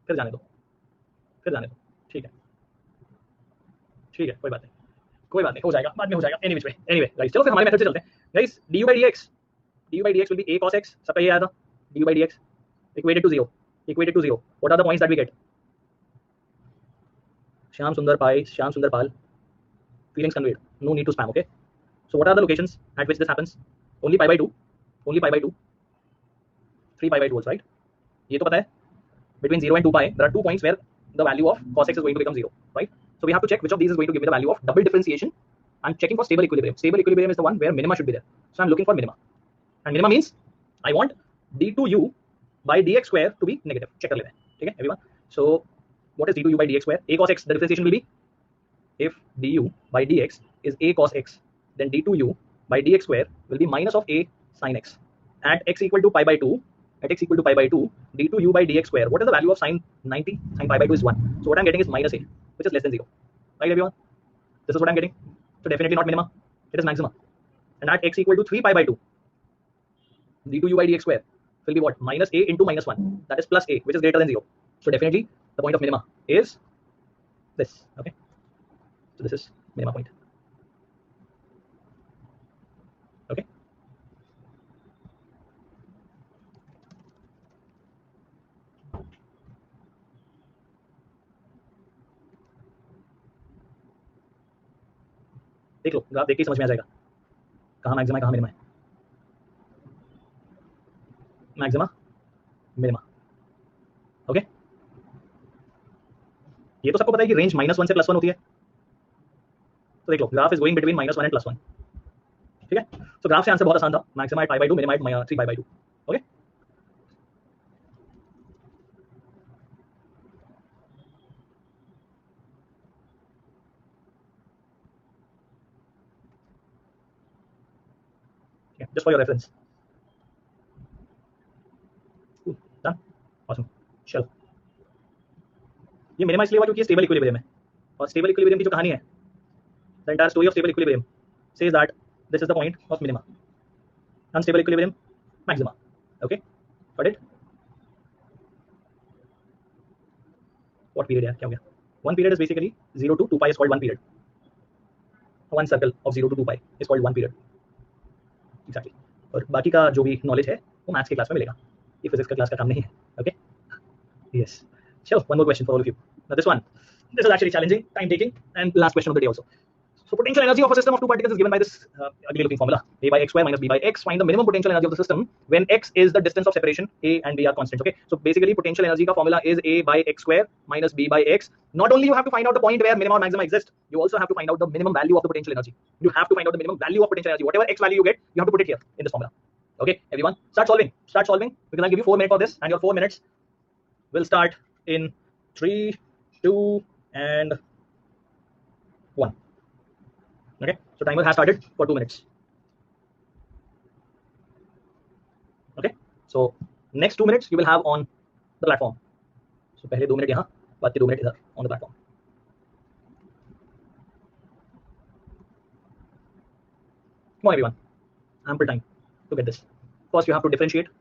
फिर जाने दो. ठीक है, कोई बात नहीं, हो जाएगा, बाद में हो जाएगा. Anyway, guys, चलो फिर हमारे मेथड से चलते हैं. Guys, du by dx will be a cos x. सबका ये आया था. du by dx equated to 0. What are the points that we get? Shyam Sundar Pal. Feelings conveyed. No need to spam. Okay. So what are the locations at which this happens? Only pi by 2. 3 pi by 2 volts, right? ये तो पता है. Between 0 and 2 pi, there are 2 points where the value of cos x is going to become 0, right? So we have to check which of these is going to give me the value of double differentiation. I'm checking for stable equilibrium. Stable equilibrium is the one where minima should be there. So I'm looking for minima. And minima means I want d2u by dx square to be negative. Check कर लेते हैं. ठीक है, everyone? So what is d2u by dx square? A cos x. The differentiation will be if du by dx is a cos x, then d2u by dx square will be minus of a sin x. At x equal to pi by 2, d2u by dx square. What is the value of sin 90? Sin pi by 2 is 1. So what I'm getting is minus a, which is less than 0. Right, everyone? This is what I'm getting. So definitely not minima. It is maxima. And at x equal to 3 pi by 2, d2u by dx square will be what? Minus a into minus 1. That is plus a, which is greater than 0. So definitely the point of minima is this. Okay. So this is minima point. Okay. देख लो, graph देख के समझ में आ जाएगा कहाँ maxima है, कहाँ मिनिमा है. Maxima, minima. ओके, ये तो सबको पता है कि रेंज -1 से +1 होती है। तो देख लो graph is going between -1 and +1, ठीक है। तो ग्राफ से आंसर बहुत आसान था, maxima at π/2, minima at 3π/2। Okay, just for your reference. Done, awesome. चलो, ये मिनिमा इसलिए हुआ क्योंकि स्टेबल इक्विलिब्रियम है, और स्टेबल इक्विलिब्रियम की जो कहानी है, the entire story of stable equilibrium says that this is the point of minima, unstable equilibrium maxima. Okay, got it. What period है, क्या हो गया? One period is basically 0 to 2π is called one period. One circle of 0 to 2π is called one period, exactly. और बाकी का जो भी knowledge है वो मैथ्स की क्लास में मिलेगा, ये फिजिक्स का क्लास का काम नहीं है। Okay, yes. चलो, one more question for all of you. Now this is actually challenging, time taking, and last question of the day also. So potential energy of a system of two particles is given by this ugly looking formula: a by x square minus b by x. Find the minimum potential energy of the system when x is the distance of separation, a and b are constants. Okay, so basically potential energy ka formula is a by x square minus b by x. Not only you have to find out the point where minimum or maximum exist, you also have to find out the minimum value of the potential energy. You have to find out the minimum value of potential energy. Whatever x value you get, you have to put it here in this formula. Okay, everyone, start solving. Start solving, because I'll give you 4 minutes for this, and your 4 minutes will start in 3, 2, and 1. Okay, so timer has started for 2 minutes. Okay, so next 2 minutes you will have on the platform. So पहले 2 minute यहाँ, बाद के 2 minute इधर on the platform. Come on everyone, ample time to get this. First you have to differentiate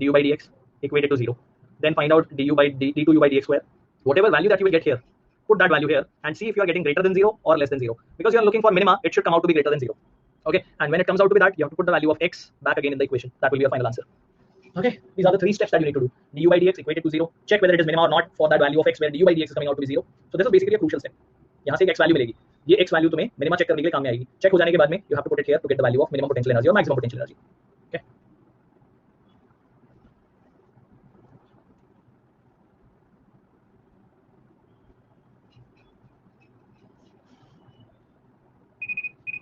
du by dx equated to 0. Then find out d2u by dx square. Whatever value that you will get here, put that value here and see if you are getting greater than 0 or less than 0. Because you are looking for minima, it should come out to be greater than 0. Okay, and when it comes out to be that, you have to put the value of x back again in the equation. That will be your final answer. Okay, these are the 3 steps that you need to do. Du by dx equated to 0. Check whether it is minima or not for that value of x where du by dx is coming out to be 0. So this is basically a crucial step. यहाँ से एक x value मिलेगी, ये x value तुम्हें minima check करने के लिए काम में आएगी. Check हो जाने के बाद में you have to put it here to get the value of minimum potential energy or maximum potential energy. Okay.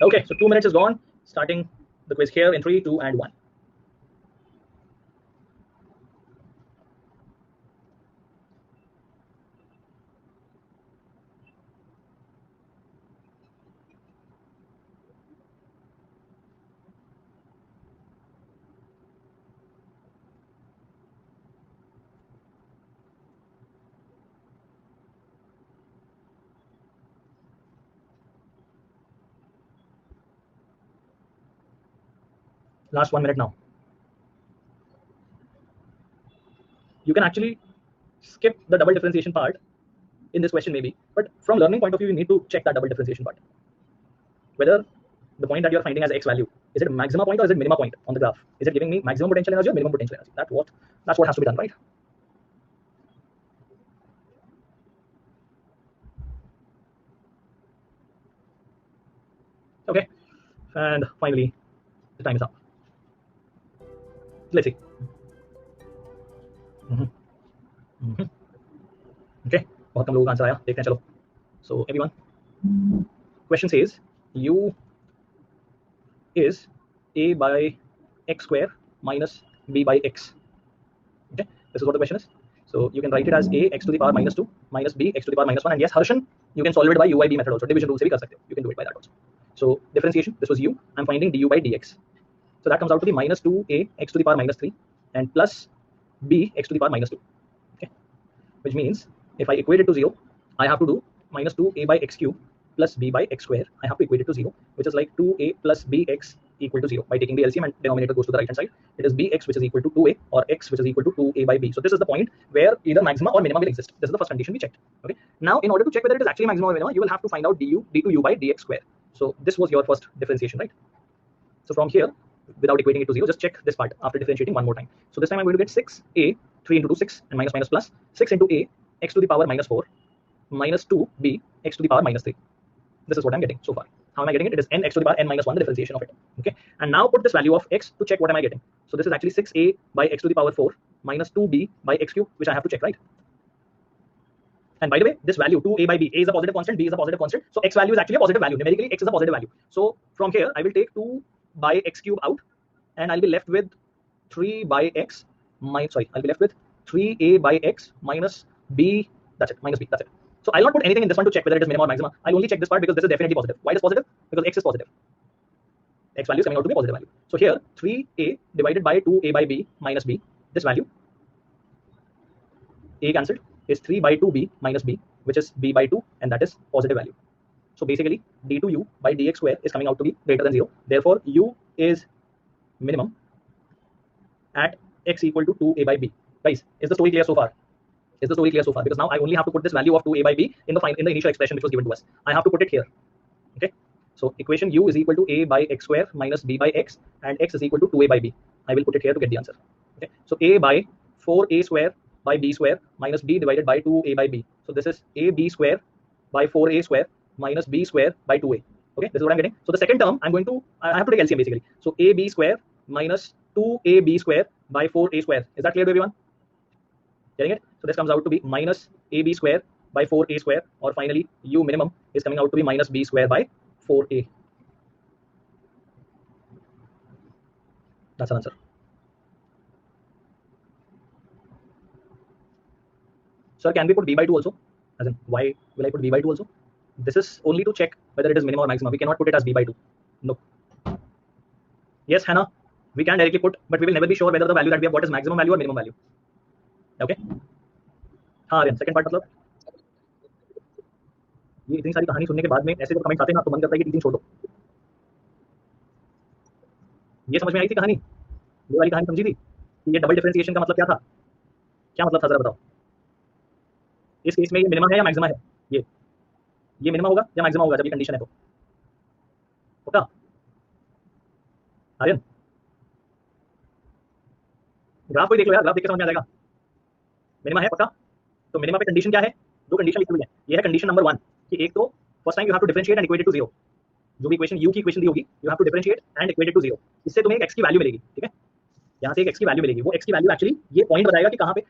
Okay, so 2 minutes is gone. Starting the quiz here in 3, 2, and 1. Last 1 minute now. You can actually skip the double differentiation part in this question maybe, but from learning point of view, you need to check that double differentiation part. Whether the point that you are finding as x value, is it a maxima point or is it minima point on the graph? Is it giving me maximum potential energy or minimum potential energy? That's what has to be done, right? Okay, and finally, the time is up. Let's see. Okay, बहुत कम लोगों का answer आया, देखते हैं चलो. So everyone, question says u is a by x square minus b by x. Okay, this is what the question is. So you can write it as a x to the power minus 2 minus b x to the power minus 1, and yes, Harshan, you can solve it by u by d method also. Division rule से भी कर सकते हो. You can do it by that also. So differentiation, this was u. I'm finding du by dx. So that comes out to be minus 2a x to the power minus 3 and plus b x to the power minus 2. Okay, which means if I equate it to 0, I have to do minus 2a by x cube plus b by x square. I have to equate it to 0, which is like 2a plus bx equal to 0. By taking the LCM and denominator goes to the right hand side, it is bx which is equal to 2a or x which is equal to 2a by b. So this is the point where either maxima or minima will exist. This is the first condition we checked. Okay, now in order to check whether it is actually maximum or minima, you will have to find out d2u by dx square. So this was your first differentiation, right? So from here, without equating it to 0, just check this part after differentiating one more time. So this time I'm going to get 6a, 3 into 2, 6, and minus minus plus, 6 into a, x to the power minus 4, minus 2b, x to the power minus 3. This is what I'm getting so far. How am I getting it? It is n x to the power n minus 1, the differentiation of it. Okay, and now put this value of x to check what am I getting. So this is actually 6a by x to the power 4 minus 2b by x cube, which I have to check, right? And by the way, this value 2a by b, a is a positive constant, b is a positive constant. So x value is actually a positive value. Numerically, x is a positive value. So from here, I will take 2 by x cube out, and I'll be left with 3 by x. I'll be left with 3a by x minus b. That's it. Minus b. That's it. So I'll not put anything in this one to check whether it is minimum or maximum. I'll only check this part because this is definitely positive. Why it is positive? Because x is positive. X value is coming out to be a positive value. So here 3a divided by 2a by b minus b. This value a cancelled is 3 by 2b minus b, which is b by 2, and that is positive value. So basically d2u by dx square is coming out to be greater than 0. Therefore u is minimum at x equal to 2a by b. Guys, is the story clear so far? Is the story clear so far? Because now I only have to put this value of 2a by b in the initial expression which was given to us. I have to put it here. Okay. So equation u is equal to a by x square minus b by x, and x is equal to 2a by b. I will put it here to get the answer. Okay. So a by 4a square by b square minus b divided by 2a by b. So this is ab square by 4a square minus b square by 2a. Okay, this is what I'm getting. So the second term, I have to take LCM basically. So ab square minus 2ab square by 4a square. Is that clear to everyone? Getting it? So this comes out to be minus ab square by 4a square, or finally u minimum is coming out to be minus b square by 4a. That's an answer. Sir, can we put b by 2 also? As in, why will I put b by 2 also? This is only to check whether it is minimum or maximum. We cannot put it as b by 2. No. Yes, Hannah, we can directly put, but we will never be sure whether the value that we have got is maximum value or minimum value. Okay. हाँ Aryan, second part मतलब ये इतनी सारी कहानी सुनने के बाद में ऐसे जो कमेंट्स आते हैं ना, तो मन करता है कि टीचिंग छोड़ दो. ये समझ में आई थी कहानी? ये वाली कहानी समझी थी कि ये डबल डिफरेंशिएशन का मतलब क्या था? क्या मतलब था जरा बताओ? इस केस में ये मिनिमम है या मैक्सिमम है? ये मिनिमम होगा या मैक्सिमम होगा जब ये कंडीशन है तो? पक्का? आर्यन, ग्राफ को देख लो यार, ग्राफ देख के समझ में आ जाएगा. मिनिमम है पक्का? तो मिनिमम पे कंडीशन क्या है? दो कंडीशन लिखी हुई है. ये है कंडीशन नंबर 1 कि एक तो first time you have to differentiate and equate it to 0. जो भी इक्वेशन u की इक्वेशन दी होगी, you have to differentiate and equate it to 0. इससे तुम्हें एक x की वैल्यू मिलेगी. ठीक है, यहाँ से एक x की वैल्यू मिलेगी. वो x की वैल्यू एक्चुअली ये पॉइंट बताएगा कि कहाँ पे.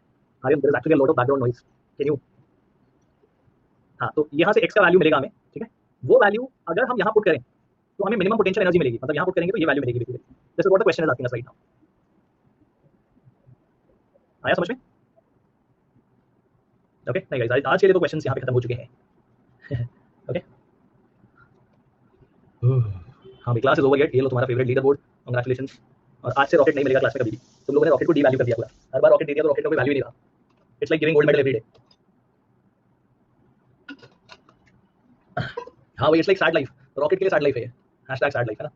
Aryan, there is actually a lot of background noise. Can you? हाँ, तो यहाँ से x का वैल्यू मिलेगा हमें. ठीक है, वो वैल्यू अगर हम यहाँ पुट करें तो हमें मिनिमम पोटेंशियल एनर्जी मिलेगी. मतलब यहाँ पुट करेंगे तो ये वैल्यू मिलेगी. This is what the question is asking us right now. आया समझ में? ओके, नहीं गाइस, आज के लिए तो क्वेश्चंस यहाँ पे खत्म हो चुके हैं. ओके, हाँ भाई, क्लास इज ओवर येट. ये लो तुम्हारा फेवरेट लीडर बोर्ड. कांग्रेचुलेशंस. और आज से रॉकेट नहीं मिलेगा क्लास में कभी भी. तुम लोगों ने रॉकेट को डी वैल्यू कर दिया पूरा. हर बार रॉकेट दे दिया तो रॉकेट का कोई वैल्यू नहीं रहा. It's like giving gold medal every day. हाँ भाई, it's like sad life. Rocket के लिए सैड लाइफ है ये. हैशटैग सैड लाइफ है ना.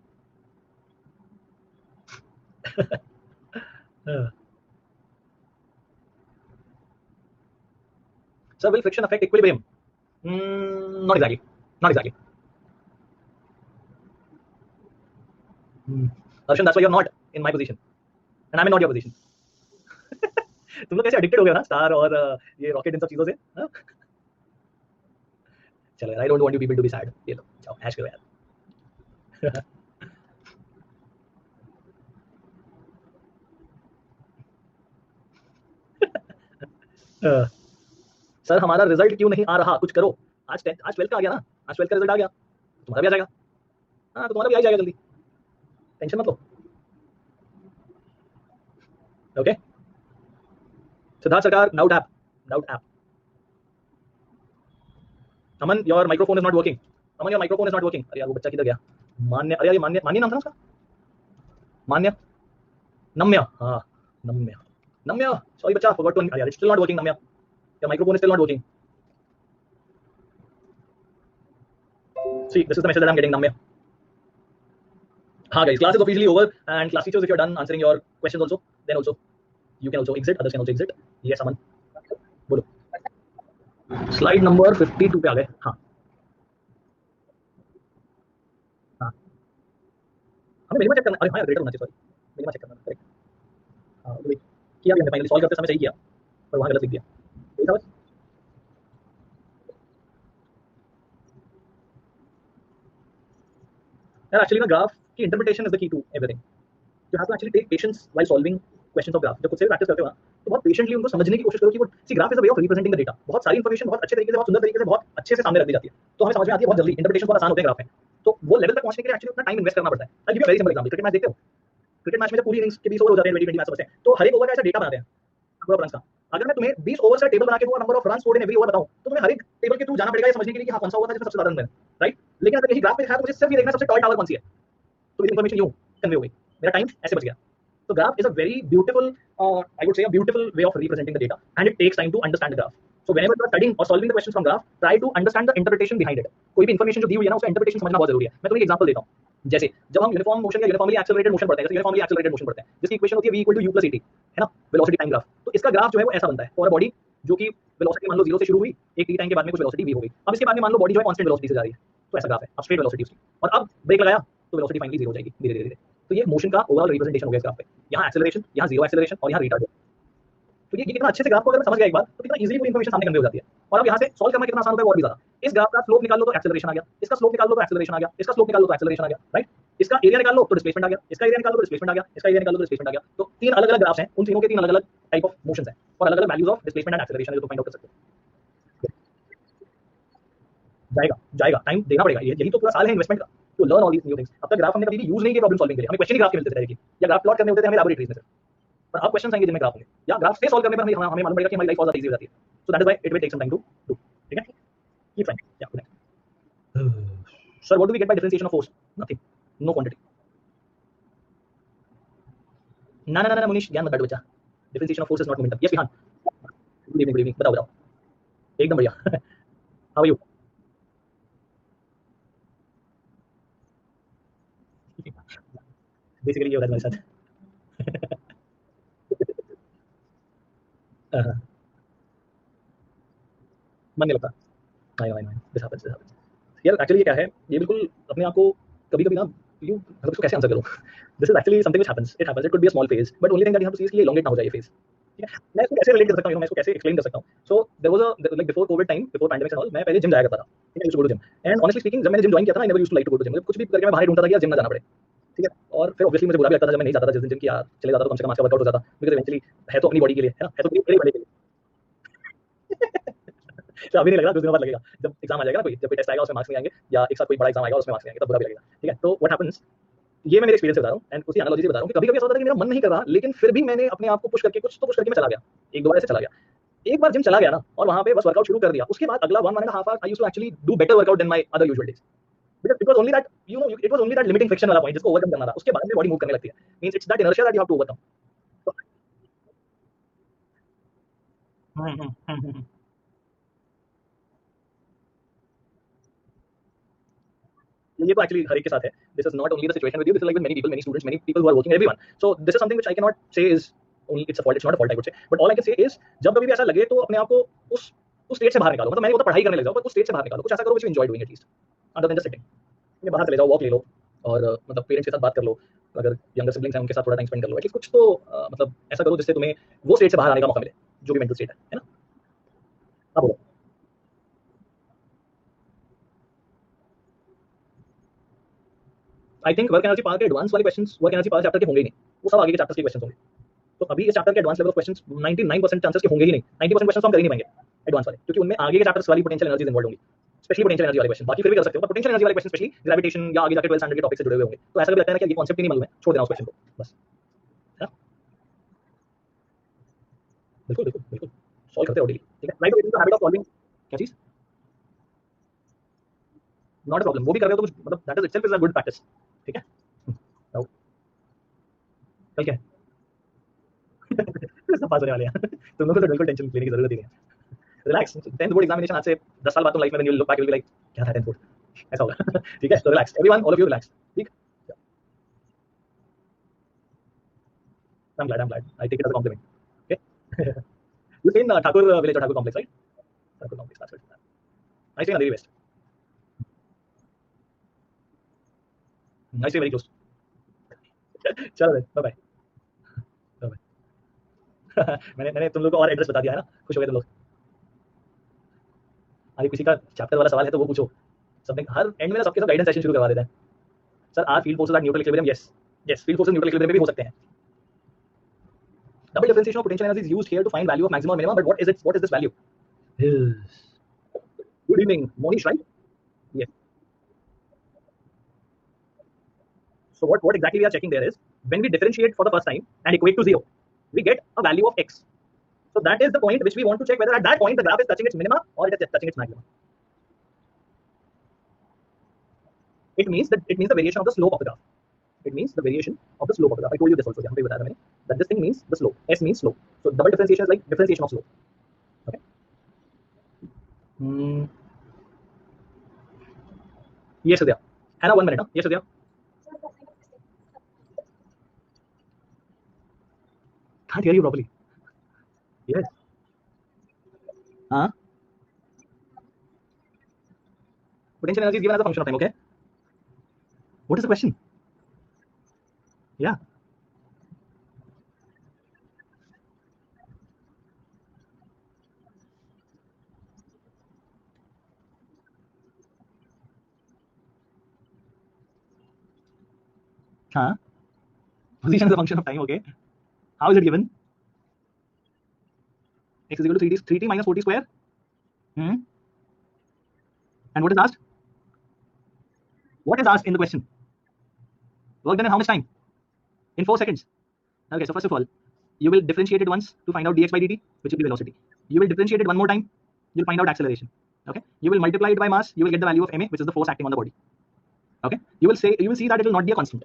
Sir, will friction affect equilibrium? Not exactly. Not exactly. Darshan, that's why you're not in my position, and I'm in not your position. तुम लोग कैसे addicted हो गए ना स्टार और ये रॉकेट इन सब चीजों से. चलो यार, I don't want you people to be sad. ये लो, जाओ ऐश करो यार. सर, हमारा रिजल्ट क्यों नहीं आ रहा? कुछ करो. आज 12th का आ गया ना. आज 12th का रिजल्ट आ गया. तुम्हारा भी आ जाएगा. हाँ, तो तुम्हारा भी आ जाएगा जल्दी. टेंशन मत लो. ओके, सिद्धार्थ सरकार, नाउट ऐप. Aman, your microphone is not working. Aman, your microphone is not working. अरे यार, वो बच्चा किधर गया? मान्य. अरे यार, ये मान्य नाम था उसका. मान्य, नम्य. हाँ, नम्य. सॉरी बच्चा, फॉरगॉट टू. अरे यार, it's still not working. Namya, your microphone is still not working. See, this is the message that I'm getting, Namya. Ha guys, class is officially over, and class teachers, if you're done answering your questions also, then also you can also exit. Others can also exit. Yes, Aman. बोलो. Slide number 52 पे आ गए. हाँ. हाँ. हमें minimum check करना. अरे हाँ यार, ग्रेटर होना चाहिए. सॉरी, मिनिमम चेक करना. करेक्ट. हाँ, तो किया भी हमने फाइनली सॉल्व करते समय सही किया, पर वहाँ गलत लिख दिया. यार एक्चुअली ना, ग्राफ की interpretation is the key to everything. You have to actually take patience while solving questions of graph. जब खुद से प्रैक्टिस करते हो ना, तो बहुत पेशेंटली उनको समझने की कोशिश करो कि वो see graph is a way of representing the data. बहुत सारी इन्फॉर्मेशन बहुत अच्छे तरीके से, बहुत सुंदर तरीके से, बहुत अच्छे से सामने रख दी जाती है, तो हमें समझ में आती है बहुत जल्दी, इंटरप्रिटेशन बहुत आसान होते हैं ग्राफ में। तो वो लेवल तक पहुंचने के लिए एक्चुअली उतना टाइम इन्वेस्ट करना पड़ता है। I give you very simple example, cricket match देखते हो? क्रिकेट मैच में जब पूरी इनिंग्स के 20 ओवर हो जाते हैं, 20 20 मैच बचते हैं, तो हर एक ओवर का ऐसा डेटा बनाते हैं पूरा रन्स का। अगर मैं तुम्हें 20 ओवर का टेबल बना के दूंगा, number of run scored in every over बताऊं, तो तुम्हें हर एक टेबल के थ्रू जाना पड़ेगा ये समझने के लिए कि हां कौन सा ओवर था जिसमें सबसे ज्यादा रन बने, राइट? लेकिन अगर यही ग्राफ में दिखाया तो मुझे सिर्फ ये देखना सबसे टॉल टावर कौन सी है, तो मेरी इन्फॉर्मेशन यूं कन्वे हो गई, मेरा टाइम ऐसे बच गया। So graph is a very beautiful, I would say a beautiful way of representing the data, and it takes time to understand the graph. So whenever you are studying or solving the questions from graph, try to understand the interpretation behind it. कोई भी information जो दी हुई है ना, उसका interpretation समझना बहुत जरूरी है। मैं तुम्हें एक एग्जांपल देता हूँ। जैसे जब हम यूनिफॉर्म मोशन या यूनिफॉर्मली एक्सेलरेटेड मोशन पढ़ते हैं, जैसे यूनिफॉर्मली एक्सेलरेटेड मोशन पढ़ते हैं, जिसकी इक्वेशन होती है v = u + at, है ना, वेलोसिटी टाइम ग्राफ। तो इसका ग्राफ जो है वो ऐसा बनता है फॉर अ बॉडी जो कि वेलोसिटी मान लो 0 से शुरू हुई, एक t टाइम के बाद में कुछ वेलोसिटी v हो गई। अब इसके बाद में मान लो बॉडी जो है कांस्टेंट वेलोसिटी से जा रही है, तो ऐसा ग्राफ है। अब स्ट्रेट वेलोसिटी उसकी, और अब ब्रेक लगाया तो वेलोसिटी फाइनली 0 हो जाएगी धीरे धीरे। तो ये मोशन का ओवरऑल रिप्रेजेंटेशन हो गया इस ग्राफ पे। यहाँ एक्सेलरेशन, यहाँ जीरो एक्सेलरेशन और यहाँ रिटार्ड। तो ये कितना अच्छे से ग्राफ को अगर मैं समझ गया एक बार, तो कितना इजीली पूरी इन्फॉर्मेशन सामने कन्वे हो जाती है। और अब यहाँ से सॉल्व करना कितना आसान होता है और भी ज्यादा। इस ग्राफ का स्लोप निकाल लो तो एक्सेलरेशन आ गया, इसका स्लोप निकाल लो तो एक्सेलरेशन आ गया, इसका स्लोप निकाल लो तो एक्सेलरेशन आ गया, राइट? इसका एरिया निकाल लो तो डिस्प्लेसमेंट आ गया, इसका एरिया निकाल लो तो डिस्प्लेसमेंट आ गया, इसका एरिया निकाल लो तो डिस्प्लेसमेंट आ गया। तो तीन अलग अलग ग्राफ्स हैं, उन तीनों के तीन अलग अलग टाइप ऑफ मोशंस हैं और अलग अलग values of displacement and acceleration है जो फाइंड आउट कर सकते हो। जाएगा जाएगा, टाइम देना पड़ेगा, यही तो पूरा साल है इन्वेस्टमेंट का, to learn all these new things. अब तक ग्राफ हमने कभी भी यूज नहीं किया प्रॉब्लम सॉल्विंग के लिए, हमें क्वेश्चन ही ग्राफ के मिलते थे डायरेक्टली, या ग्राफ प्लॉट करने होते थे हमें लैबोरेटरीज में सिर्फ। पर अब क्वेश्चंस आएंगे जिनमें ग्राफ होंगे, या ग्राफ से सॉल्व करने पर हमें मालूम पड़ेगा कि हमारी लाइफ बहुत ज्यादा इजी हो जाती है। So that is why it will take some time to do. ठीक है, कीप ट्राइंग, या good night. Sir what do we get by differentiation of force? Nothing, no quantity. ना ना ना ना मुनीश, ज्ञान मत बांट बच्चा, differentiation of force is not momentum. Yes Vihaan, good evening, बताओ बताओ, एकदम बढ़िया। How are you? बेसिकली ये हो रहा है तुम्हारे साथ। हाँ, मन नहीं लगता। I know I know, this happens, this happens. यार एक्चुअली ये क्या है, ये बिल्कुल अपने आप को कभी-कभी ना यू मतलब इसको कैसे आंसर करूँ? This is actually something which happens, it could be a small phase, but only thing that you have to see is कि ये एलोंगेट ना हो जाए ये फेज। ठीक है? मैं इसको कैसे रिलेट कर सकता हूँ, मैं इसको कैसे एक्सप्लेन कर सकता हूँ? So there was a like before covid time, before pandemic and all, मैं पहले जिम जाया करता था। ठीक है? I used to go to gym, and honestly speaking जब मैंने जिम जॉइन किया था ना, I never used to like to go to gym. मतलब कुछ भी करके मैं बहाने ढूंढता था कि यार जिम ना जाना पड़े। ठीक है? और फिर ऑब्वियसली मुझे बुरा भी लगता था जब मैं नहीं जाता था जिस दिन जिम, कि यार चले जाता तो कम से कम आज का वर्कआउट हो जाता, बिकॉज़ इवेंचुअली है तो अपनी बॉडी के लिए, है ना? है तो मेरी बॉडी के लिए। तो अभी नहीं लग रहा, कुछ दिनों बाद लगेगा। जब एग्जाम आ जाएगा ना, कोई जब कोई टेस्ट आएगा उसमें मार्क्स नहीं आएंगे, या एक साथ कोई बड़ा एग्जाम आएगा उसमें मार्क्स नहीं आएंगे, तब बुरा भी लगेगा। ठीक है? तो व्हाट हैपेंस, ये मैं मेरे एक्सपीरियंस से बता रहा हूँ, एंड उसी एनालॉजी से बता रहा हूँ कि कभी-कभी ऐसा होता था कि मेरा मन नहीं कर रहा, लेकिन फिर भी मैंने अपने आप को पुश करके कुछ तो पुश करके मैं चला गया। एक दो बार ऐसे चला गया। एक बार जिम चला गया ना और वहाँ पे बस वर्कआउट शुरू कर दिया। उसके बाद अगला 1 1 1/2 hour I used to actually do better workout than my other usual days. Because it was only that, you know, it was only that limiting friction वाला पॉइंट जिसको ओवरकम करना था। उसके बाद में बॉडी मूव करने लगती है। Means it's that inertia that you have to overcome. तो हुँ, हुँ, हुँ, हुँ, हुँ। ये तो एक्चुअली हर एक के साथ है। This is not only the situation with you, this is like with many people, many students, many people who are working, everyone. So this is something which I can not say is only it's a fault, it's not a fault I would say, but all I can say is जब कभी भी ऐसा लगे तो अपने आप को उस स्टेट से बाहर निकालो। मतलब मैंने वो तो पढ़ाई करने लग जाओ, पर उस स्टेट से बाहर निकालो, कुछ ऐसा करो which you enjoy doing at least, other than just sitting. ये बाहर चले जाओ, वॉक ले लो, और मतलब पेरेंट्स के साथ बात कर लो, अगर यंगर सिबलिंग्स हैं उनके साथ थोड़ा टाइम स्पेंड कर लो, एटलीस्ट कुछ तो मतलब ऐसा करो जिससे तुम्हें वो स्टेट से बाहर आने का मौका मिले, जो भी मेंटल स्टेट है ना? हाँ, बोलो। I think work energy power के एडवांस वाले questions work energy power chapter के होंगे ही नहीं, वो सब आगे के चैप्टर्स के क्वेश्चंस होंगे। तो अभी इस चैप्टर के advance level of questions 99% chances के होंगे ही नहीं, 90% क्वेश्चन तो हम कर ही नहीं पाएंगे एडवांस वाले, क्योंकि उनमें आगे के चैप्टर्स वाली पोटेंशियल एनर्जीज इन्वॉल्व होंगी, स्पेशली पोटेंशियल एनर्जी वाले क्वेश्चन। बाकी फिर भी कर सकते हो, पर पोटेंशियल एनर्जी वाले क्वेश्चन, स्पेशली ग्रेविटेशन या आगे जाके 12 स्टैंडर्ड के टॉपिक से जुड़े हुए होंगे, तो ऐसा भी लगता है ना कि ये कॉन्सेप्ट ही नहीं मालूम है, छोड़ देना उस क्वेश्चन को बस, है ना? बिल्कुल बिल्कुल बिल्कुल, सॉल्व करते हो डेली। ठीक है, राइट, हैबिट ऑफ सॉल्विंग, क्या चीज? नॉट अ प्रॉब्लम, वो भी कर रहे हो तो कुछ मतलब that is itself is a good practice. ठीक है? तो कल क्या है? सब पास होने वाले हैं। तुम लोगों को तो बिल्कुल टेंशन लेने की जरूरत ही नहीं है। रिलैक्स, 10th बोर्ड एग्जामिनेशन आज से 10 साल बाद तुम लाइफ में when you look back you will be like क्या था 10th बोर्ड, ऐसा होगा। ठीक है, तो relax everyone, all of you relax. ठीक, I am glad I take it as a compliment. Okay, you seen Thakur village और Thakur complex, right? Thakur complex, that's it. I stay in Andheri west, I stay very close. चलो bye bye, bye bye. मैंने मैंने तुम लोग को और address बता दिया है ना, खुश हो गए तुम लोग? अरे किसी का चैप्टर वाला सवाल है तो वो पूछो। सबने हर एंड में ना सबके साथ गाइडेंस सेशन शुरू करवा देता है। Sir are field forces at neutral equilibrium? Yes, yes, field forces neutral equilibrium में भी हो सकते हैं। Double differentiation of potential energy is used here to find value of maximum or minimum, but what is it? What is this value? Good evening, Monish, right? Yes. So what exactly we are checking there is when we differentiate for the first time and equate to 0, we get a value of x. So that is the point which we want to check whether at that point the graph is touching its minima or it is touching its maximum. It means the variation of the slope of the graph. It means the variation of the slope of the graph. I told you this also. That this thing means the slope. S means slope. So double differentiation is like differentiation of slope. Okay. Yes, Sudhya. Hannah, 1 minute. Huh? Yes, Sudhya. Can't hear you properly. Yes. Potential energy is given as a function of time. Okay. What is the question? Yeah. Position is a function of time. Okay. How is it given? X is equal to 3t minus 4t square. And what is asked? What is asked in the question? Work done in how much time? In 4 seconds. Okay, so first of all, you will differentiate it once to find out dx by dt, which will be velocity. You will differentiate it one more time, you'll find out acceleration. Okay, you will multiply it by mass, you will get the value of ma, which is the force acting on the body. Okay, you will see that it will not be a constant.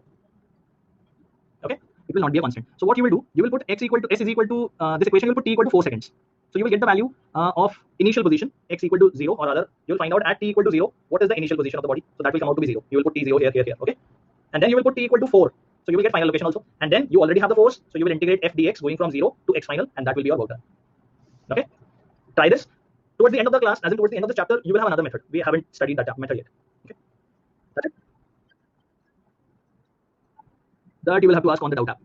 Okay, it will not be a constant. So what you will do, you will put x equal to this equation, you will put t equal to 4 seconds. So you will get the value of initial position x equal to 0, or rather you'll find out at t equal to 0 what is the initial position of the body. So that will come out to be 0. You will put t0 here. Okay, and then you will put t equal to 4. So you will get final location also, and then you already have the force, so you will integrate f dx going from 0 to x final, and that will be your work done. Okay, try this. Towards the end of the class, as in towards the end of the chapter, you will have another method. We haven't studied that method yet. Okay, that's it. That you will have to ask on the doubt app.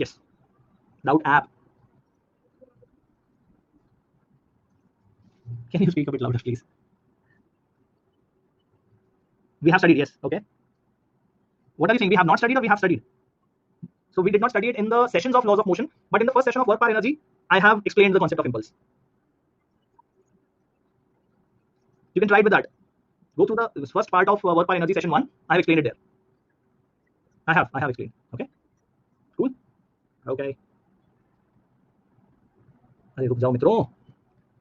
Yes, doubt app. Can you speak a bit louder, please? We have studied, yes. Okay. What are you saying? We have not studied or we have studied? So we did not study it in the sessions of laws of motion, but in the first session of work power energy, I have explained the concept of impulse. You can try it with that. Go through the first part of work power energy session 1. I have explained it there. I have explained. Okay. Cool. Okay.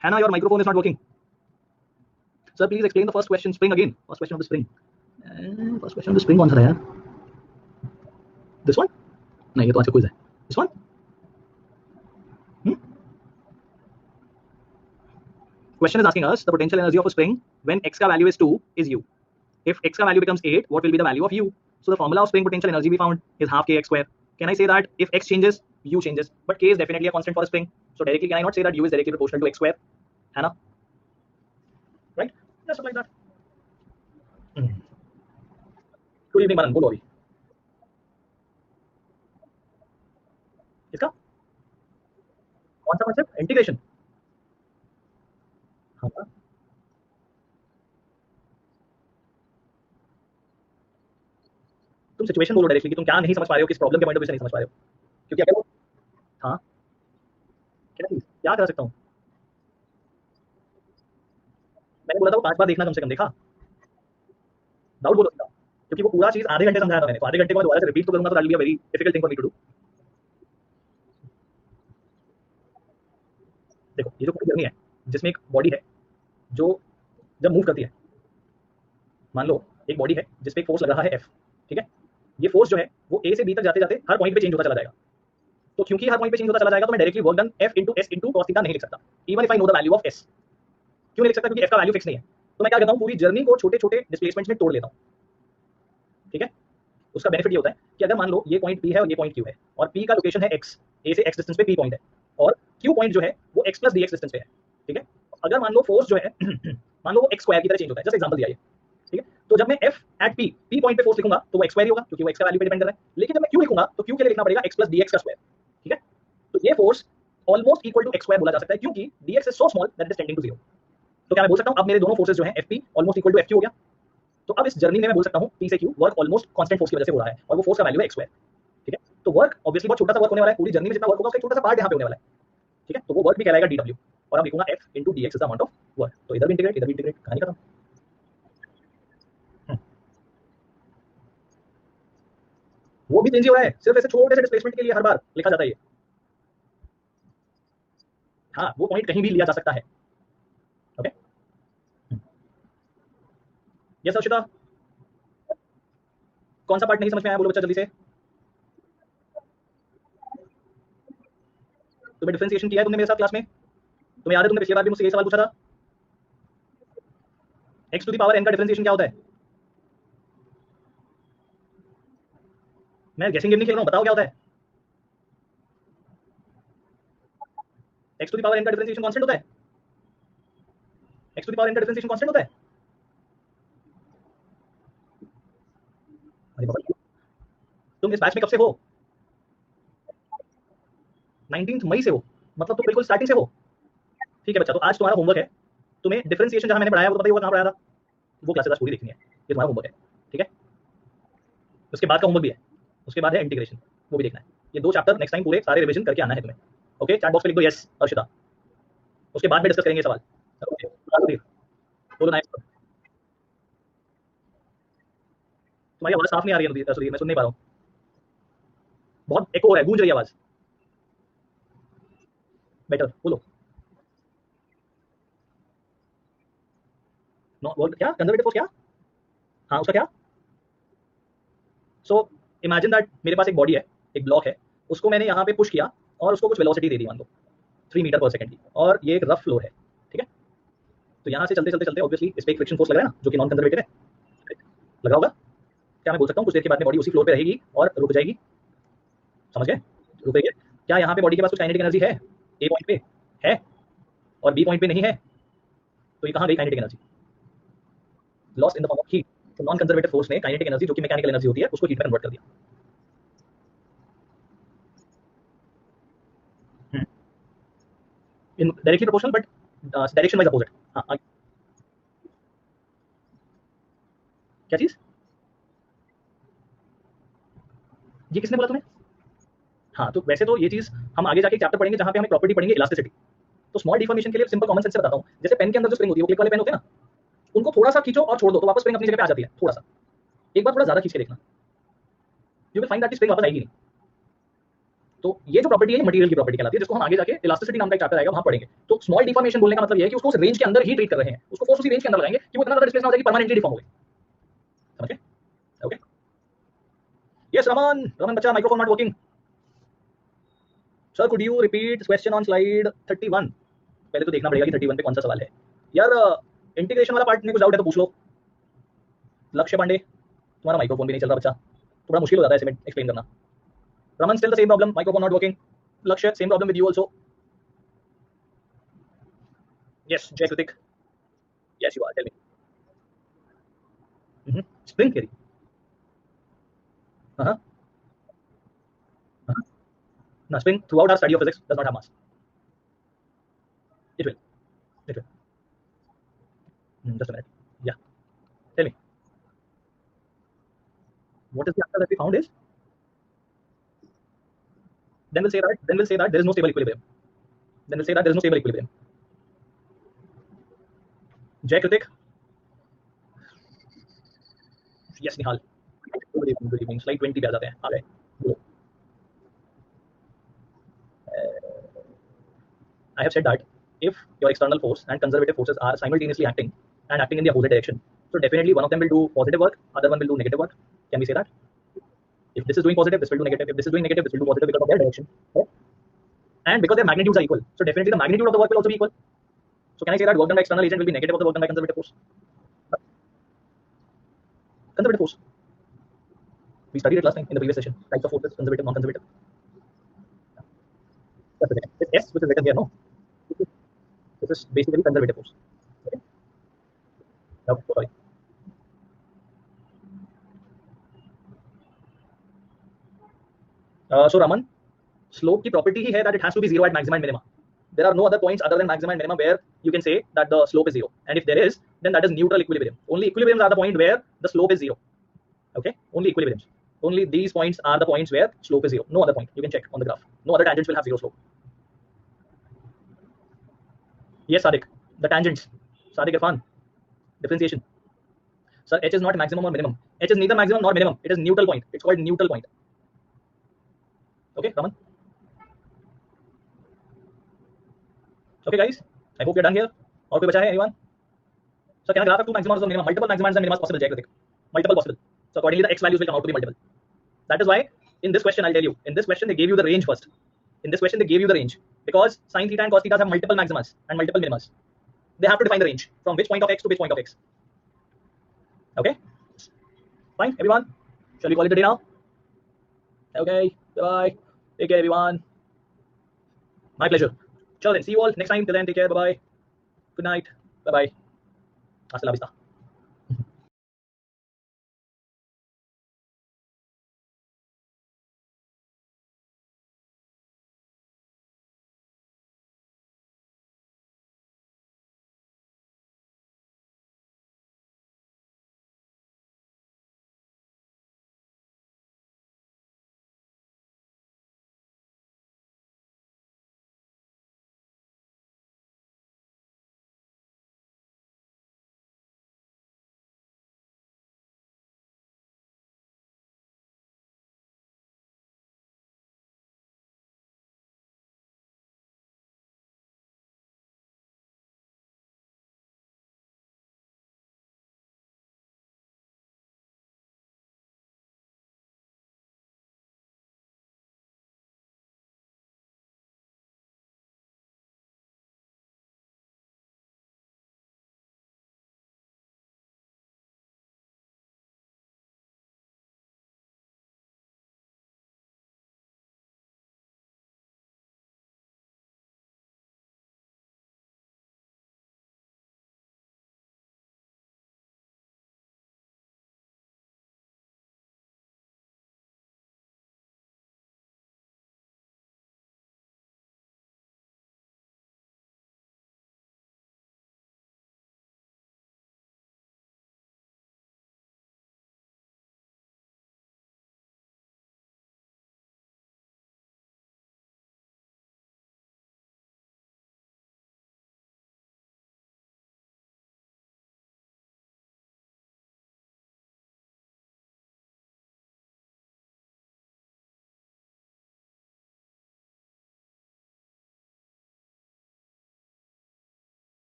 Hannah, your microphone is not working. Sir, please explain the first question. Spring again. First question of the spring. First question of the spring. This one? No, ये तो आज का quiz है. This one? Question is asking us the potential energy of a spring when x ka value is 2 is u. If x ka value becomes 8, what will be the value of u? So the formula of spring potential energy we found is half kx square. Can I say that if x changes, u changes? But k is definitely a constant for a spring. So directly, can I not say that u is directly proportional to x square? Hannah? Right? Just like that. Good evening, Manan. बोलो अभी. इसका? कौन सा concept? Integration. हाँ. तुम situation बोलो directly कि तुम क्या नहीं समझ पा रहे हो, किस प्रॉब्लम के पॉइंट ऑफ व्यू से नहीं समझ पा रहे हो, क्योंकि अगर वो हाँ क्या कर सकता हूँ. मैंने बोला था वो 5 बार देखना कम से कम. देखा? डाउट बोलो सीधा, क्योंकि वो पूरा चीज आधे घंटे समझाया था मैंने, तो आधे घंटे को मैं दोबारा से रिपीट तो करूंगा, तो that will be a very difficult thing for me to do. देखो, ये जो पूरी जर्नी है जिसमें एक बॉडी है जो जब मूव करती है, मान लो एक बॉडी है जिस पे एक फोर्स लग रहा है एफ. ठीक है, ये फोर्स जो है वो ए से बी तक जाते जाते हर पॉइंट पे चेंज होता चला जाएगा. तो क्योंकि हर पॉइंट पे चेंज होता चला जाएगा, तो मैं directly work done F into S into cos theta नहीं लिख सकता, even if I know the value of S. क्यों नहीं लिख सकता? क्योंकि एफ का वैल्यू फिक्स नहीं है. तो मैं क्या करता हूँ, पूरी जर्नी को छोटे छोटे डिस्प्लेसमेंट्स में तोड़ लेता हूँ. ठीक है, उसका बेनिफिट ये होता है कि अगर मान लो ये पॉइंट पी है और ये पॉइंट क्यू है, और पी का लोकेशन है एक्स, ए से एक्स डिस्टेंस पे पी पॉइंट है, और क्यू पॉइंट जो है वो x plus d x distance पे है. ठीक है, अगर मान लो फोर्स जो है मान लो वो एक्स स्क्वायर की तरह चेंज होता है, जैसे एग्जांपल दिया ये. ठीक है, तो जब मैं एफ एट पी पॉइंट पे फोर्स लिखूंगा तो वो एक्स स्क्वायर ही होगा, क्योंकि वो एक्स का वैल्यू पे डिपेंड कर रहा है. लेकिन जब मैं क्यू लिखूंगा तो क्यू के लिए लिखना पड़ेगा एक्स प्लस डी एक्स का स्क्वायर. ठीक है, तो ये force almost equal to x square बोला जा सकता है, क्योंकि d x is so small that it is tending to 0. तो क्या मैं बोल सकता हूँ अब मेरे दोनों फोर्सेस जो है F P almost equal to F Q हो गया. तो अब इस जर्नी में मैं बोल सकता हूँ पी से Q work almost constant force की वजह से हो रहा है, और वो फोर्स का वैल्यू है एक्स स्क्वायर. ठीक है, तो वर्क ऑब्वियसली बहुत छोटा सा वर्क होने वाला है, पूरी जर्नी में जितना वर्क होगा उसका एक छोटा सा पार्ट यहाँ पे होने वाला है, ठीक है। तो वो वर्क भी कहलाएगा डीडब्ल्यू, और अब लिखूंगा F into D x is the amount of work. तो इधर भी इंटीग्रेट, कहानी खत्म। वो भी चेंज ही हो रहा है, सिर्फ ऐसे छोटे से डिस्प्लेसमेंट के लिए हर बार लिखा जाता है ये। हाँ, वो पॉइंट कहीं भी लिया जा सकता है। ओके, यस अर्शिता, कौन सा पार्ट नहीं समझ में आया बोलो बच्चा जल्दी से। तुम्हें डिफरेंशिएशन किया है तुमने मेरे साथ क्लास में, तुम्हें याद है तुमने पिछली बार भी मुझसे यही सवाल पूछा था, x to the power n का डिफरेंशिएशन क्या होता है। मैं गेसिंग गेम नहीं खेल रहा हूँ, बताओ क्या होता है। X to the power n का डिफरेंशिएशन कांस्टेंट होता है, x to the power n का डिफरेंशिएशन कांस्टेंट होता है। अरे बाबा, तुम इस बैच में कब से हो। 19 मई से हो, मतलब तुम बिल्कुल स्टार्टिंग से हो। ठीक है बच्चा, तो आज तुम्हारा होमवर्क है, तुम्हें डिफरेंशिएशन जहां मैंने पढ़ाया वो तो पता ही होगा कहां पढ़ाया था, वो क्लासेस आज पूरी देखनी है, ये तुम्हारा होमवर्क है, ठीक है। उसके बाद का होमवर्क भी है, उसके बाद है इंटीग्रेशन, वो भी देखना है। ये 2 चैप्टर नेक्स्ट टाइम पूरे सारे रिवीजन करके आना है तुम्हें। ओके, चैट बॉक्स पे लिख दो यस अर्शिता, उसके बाद में डिस्कस करेंगे सवाल। बोलो नाइस। तुम्हारी आवाज साफ नहीं आ रही है सुधीर, मैं सुन नहीं पा रहा हूँ, बहुत एको हो रहा है, गूंज रही है आवाज। बेटर बोलो। नो बोल, क्या कंजर्वेटिव फोर्स क्या, हाँ उसका क्या। सो इमेजिन दैट मेरे पास एक बॉडी है, एक ब्लॉक है, उसको मैंने यहाँ पे पुश किया और उसको कुछ वेलोसिटी दे दी मान लो 3 मीटर पर सेकंड की, और ये एक रफ फ्लोर है, ठीक है। तो यहाँ से चलते चलते चलते ऑब्वियसली इस पे एक फ्रिक्शन फोर्स लग रहा है ना, जो कि नॉन कंजर्वेटिव है, लगा होगा। क्या मैं बोल सकता हूँ कुछ देर के बाद में बॉडी उसी फ्लोर पे रहेगी और रुक जाएगी, समझ गए, रुक गई है। क्या यहाँ पे बॉडी के पास कुछ काइनेटिक एनर्जी है, ए पॉइंट पे है और बी पॉइंट पे नहीं है, तो ये कहाँ गई kinetic energy, lost in the form of heat. तो नॉन कंजर्वेटिव फोर्स ने काइनेटिक एनर्जी जो कि मैकेनिकल एनर्जी होती है उसको हीट में कन्वर्ट कर दिया। In directly proportional but direction wise opposite. हाँ, क्या चीज, ये किसने बोला तुम्हें। हाँ, तो वैसे तो ये चीज हम आगे जाके चैप्टर पढ़ेंगे जहाँ पे हमें प्रॉपर्टी पढ़ेंगे इलास्टिसिटी। तो स्मॉल डिफॉर्मेशन के लिए सिंपल कॉमन सेंस से बताता हूँ, जैसे पेन के अंदर जो स्प्रिंग होती है वो क्लिक वाले पेन होते हैं ना, उनको थोड़ा सा खींचो और छोड़ दो तो वापस स्प्रिंग अपनी जगह पे आ जाती है, थोड़ा सा, एक बार थोड़ा ज्यादा खींच के देखना, you will find that spring वापस आएगी नहीं। तो ये जो प्रॉपर्टी है मटेरियल की प्रॉपर्टी कहलाती है, जिसको हम आगे जाके इलास्टिसिटी नाम का एक चैप्टर आएगा वहां पढ़ेंगे। तो स्मॉल डिफॉर्मेशन बोलने का मतलब ये है कि उसको उस रेंज के अंदर ही ट्रीट कर रहे हैं, उसको फोर्स उसी रेंज के अंदर लगाएंगे कि वो इतना ज्यादा डिस्प्लेस ना हो जाए कि परमानेंटली डिफॉर्म हो गए, समझ गए। ओके, यस रमन, रमन बच्चा microphone not working. Sir could you repeat question on slide 31। पहले तो देखना पड़ेगा कि 31 पे कौन सा सवाल है यार। इंटीग्रेशन वाला पार्ट में कुछ डाउट है तो पूछ लो। लक्ष्य पांडे, तुम्हारा माइक्रोफोन भी नहीं चल रहा बच्चा, थोड़ा मुश्किल हो जाता है इसे एक्सप्लेन करना। Raman still the same problem, microphone not working. Lakshya same problem with you also. Yes Jay Kritik, yes you are, tell me. Spring theory, हां हां, ना spring throughout our study of physics does not have mass, it will, it will. Just a minute, yeah tell me what is the answer that we found is, then we'll say that there is no stable equilibrium, then we'll say that there is no stable equilibrium. Jay Kritik, yes Nihal, good evening, slide 20 पे आ जाते हैं, आ गए। I have said that if your external force and conservative forces are simultaneously acting and acting in the opposite direction, so definitely one of them will do positive work, other one will do negative work. Can we say that? If this is doing positive, this will do negative. If this is doing negative, this will do positive because of their direction. Right? And because their magnitudes are equal, so definitely the magnitude of the work will also be equal. So can I say that work done by external agent will be negative of the work done by conservative force? Conservative force. We studied it last time in the previous session. Types of forces: conservative, non-conservative. That's the second. It's S, which is written here, no? This is basically conservative force. Okay. No, sorry. So Raman, slope की property ही है that it has to be zero at maximum and minima. There are no other points other than maximum and minimum where you can say that the slope is zero. And if there is, then that is neutral equilibrium. Only equilibriums are the point where the slope is zero. Okay, only equilibriums. Only these points are the points where slope is 0. No other point. You can check on the graph. No other tangents will have 0 slope. Yes, Sadiq. The tangents. Sadiq Irfan. Differentiation. Sir, H is not maximum or minimum. H is neither maximum nor minimum. It is neutral point. It's called neutral point. Okay, Raman. Okay, guys. I hope you're done here. Or koi bacha hai, anyone? So can a graph have two maximums or minimum? Multiple maximums and minima possible, Jay Kritik. Multiple possible. So accordingly, the x values will come out to be multiple. That is why in this question, I'll tell you. In this question, they gave you the range first. In this question, they gave you the range because sine theta and cos theta have multiple maximas and multiple minimas. They have to define the range from which point of x to which point of x. Okay. Fine, everyone. Shall we call it a day now? Okay. Bye. Take care, everyone. My pleasure. Chalo then. See you all next time. Till then, take care. Bye bye. Good night. Bye bye. Hasta la vista.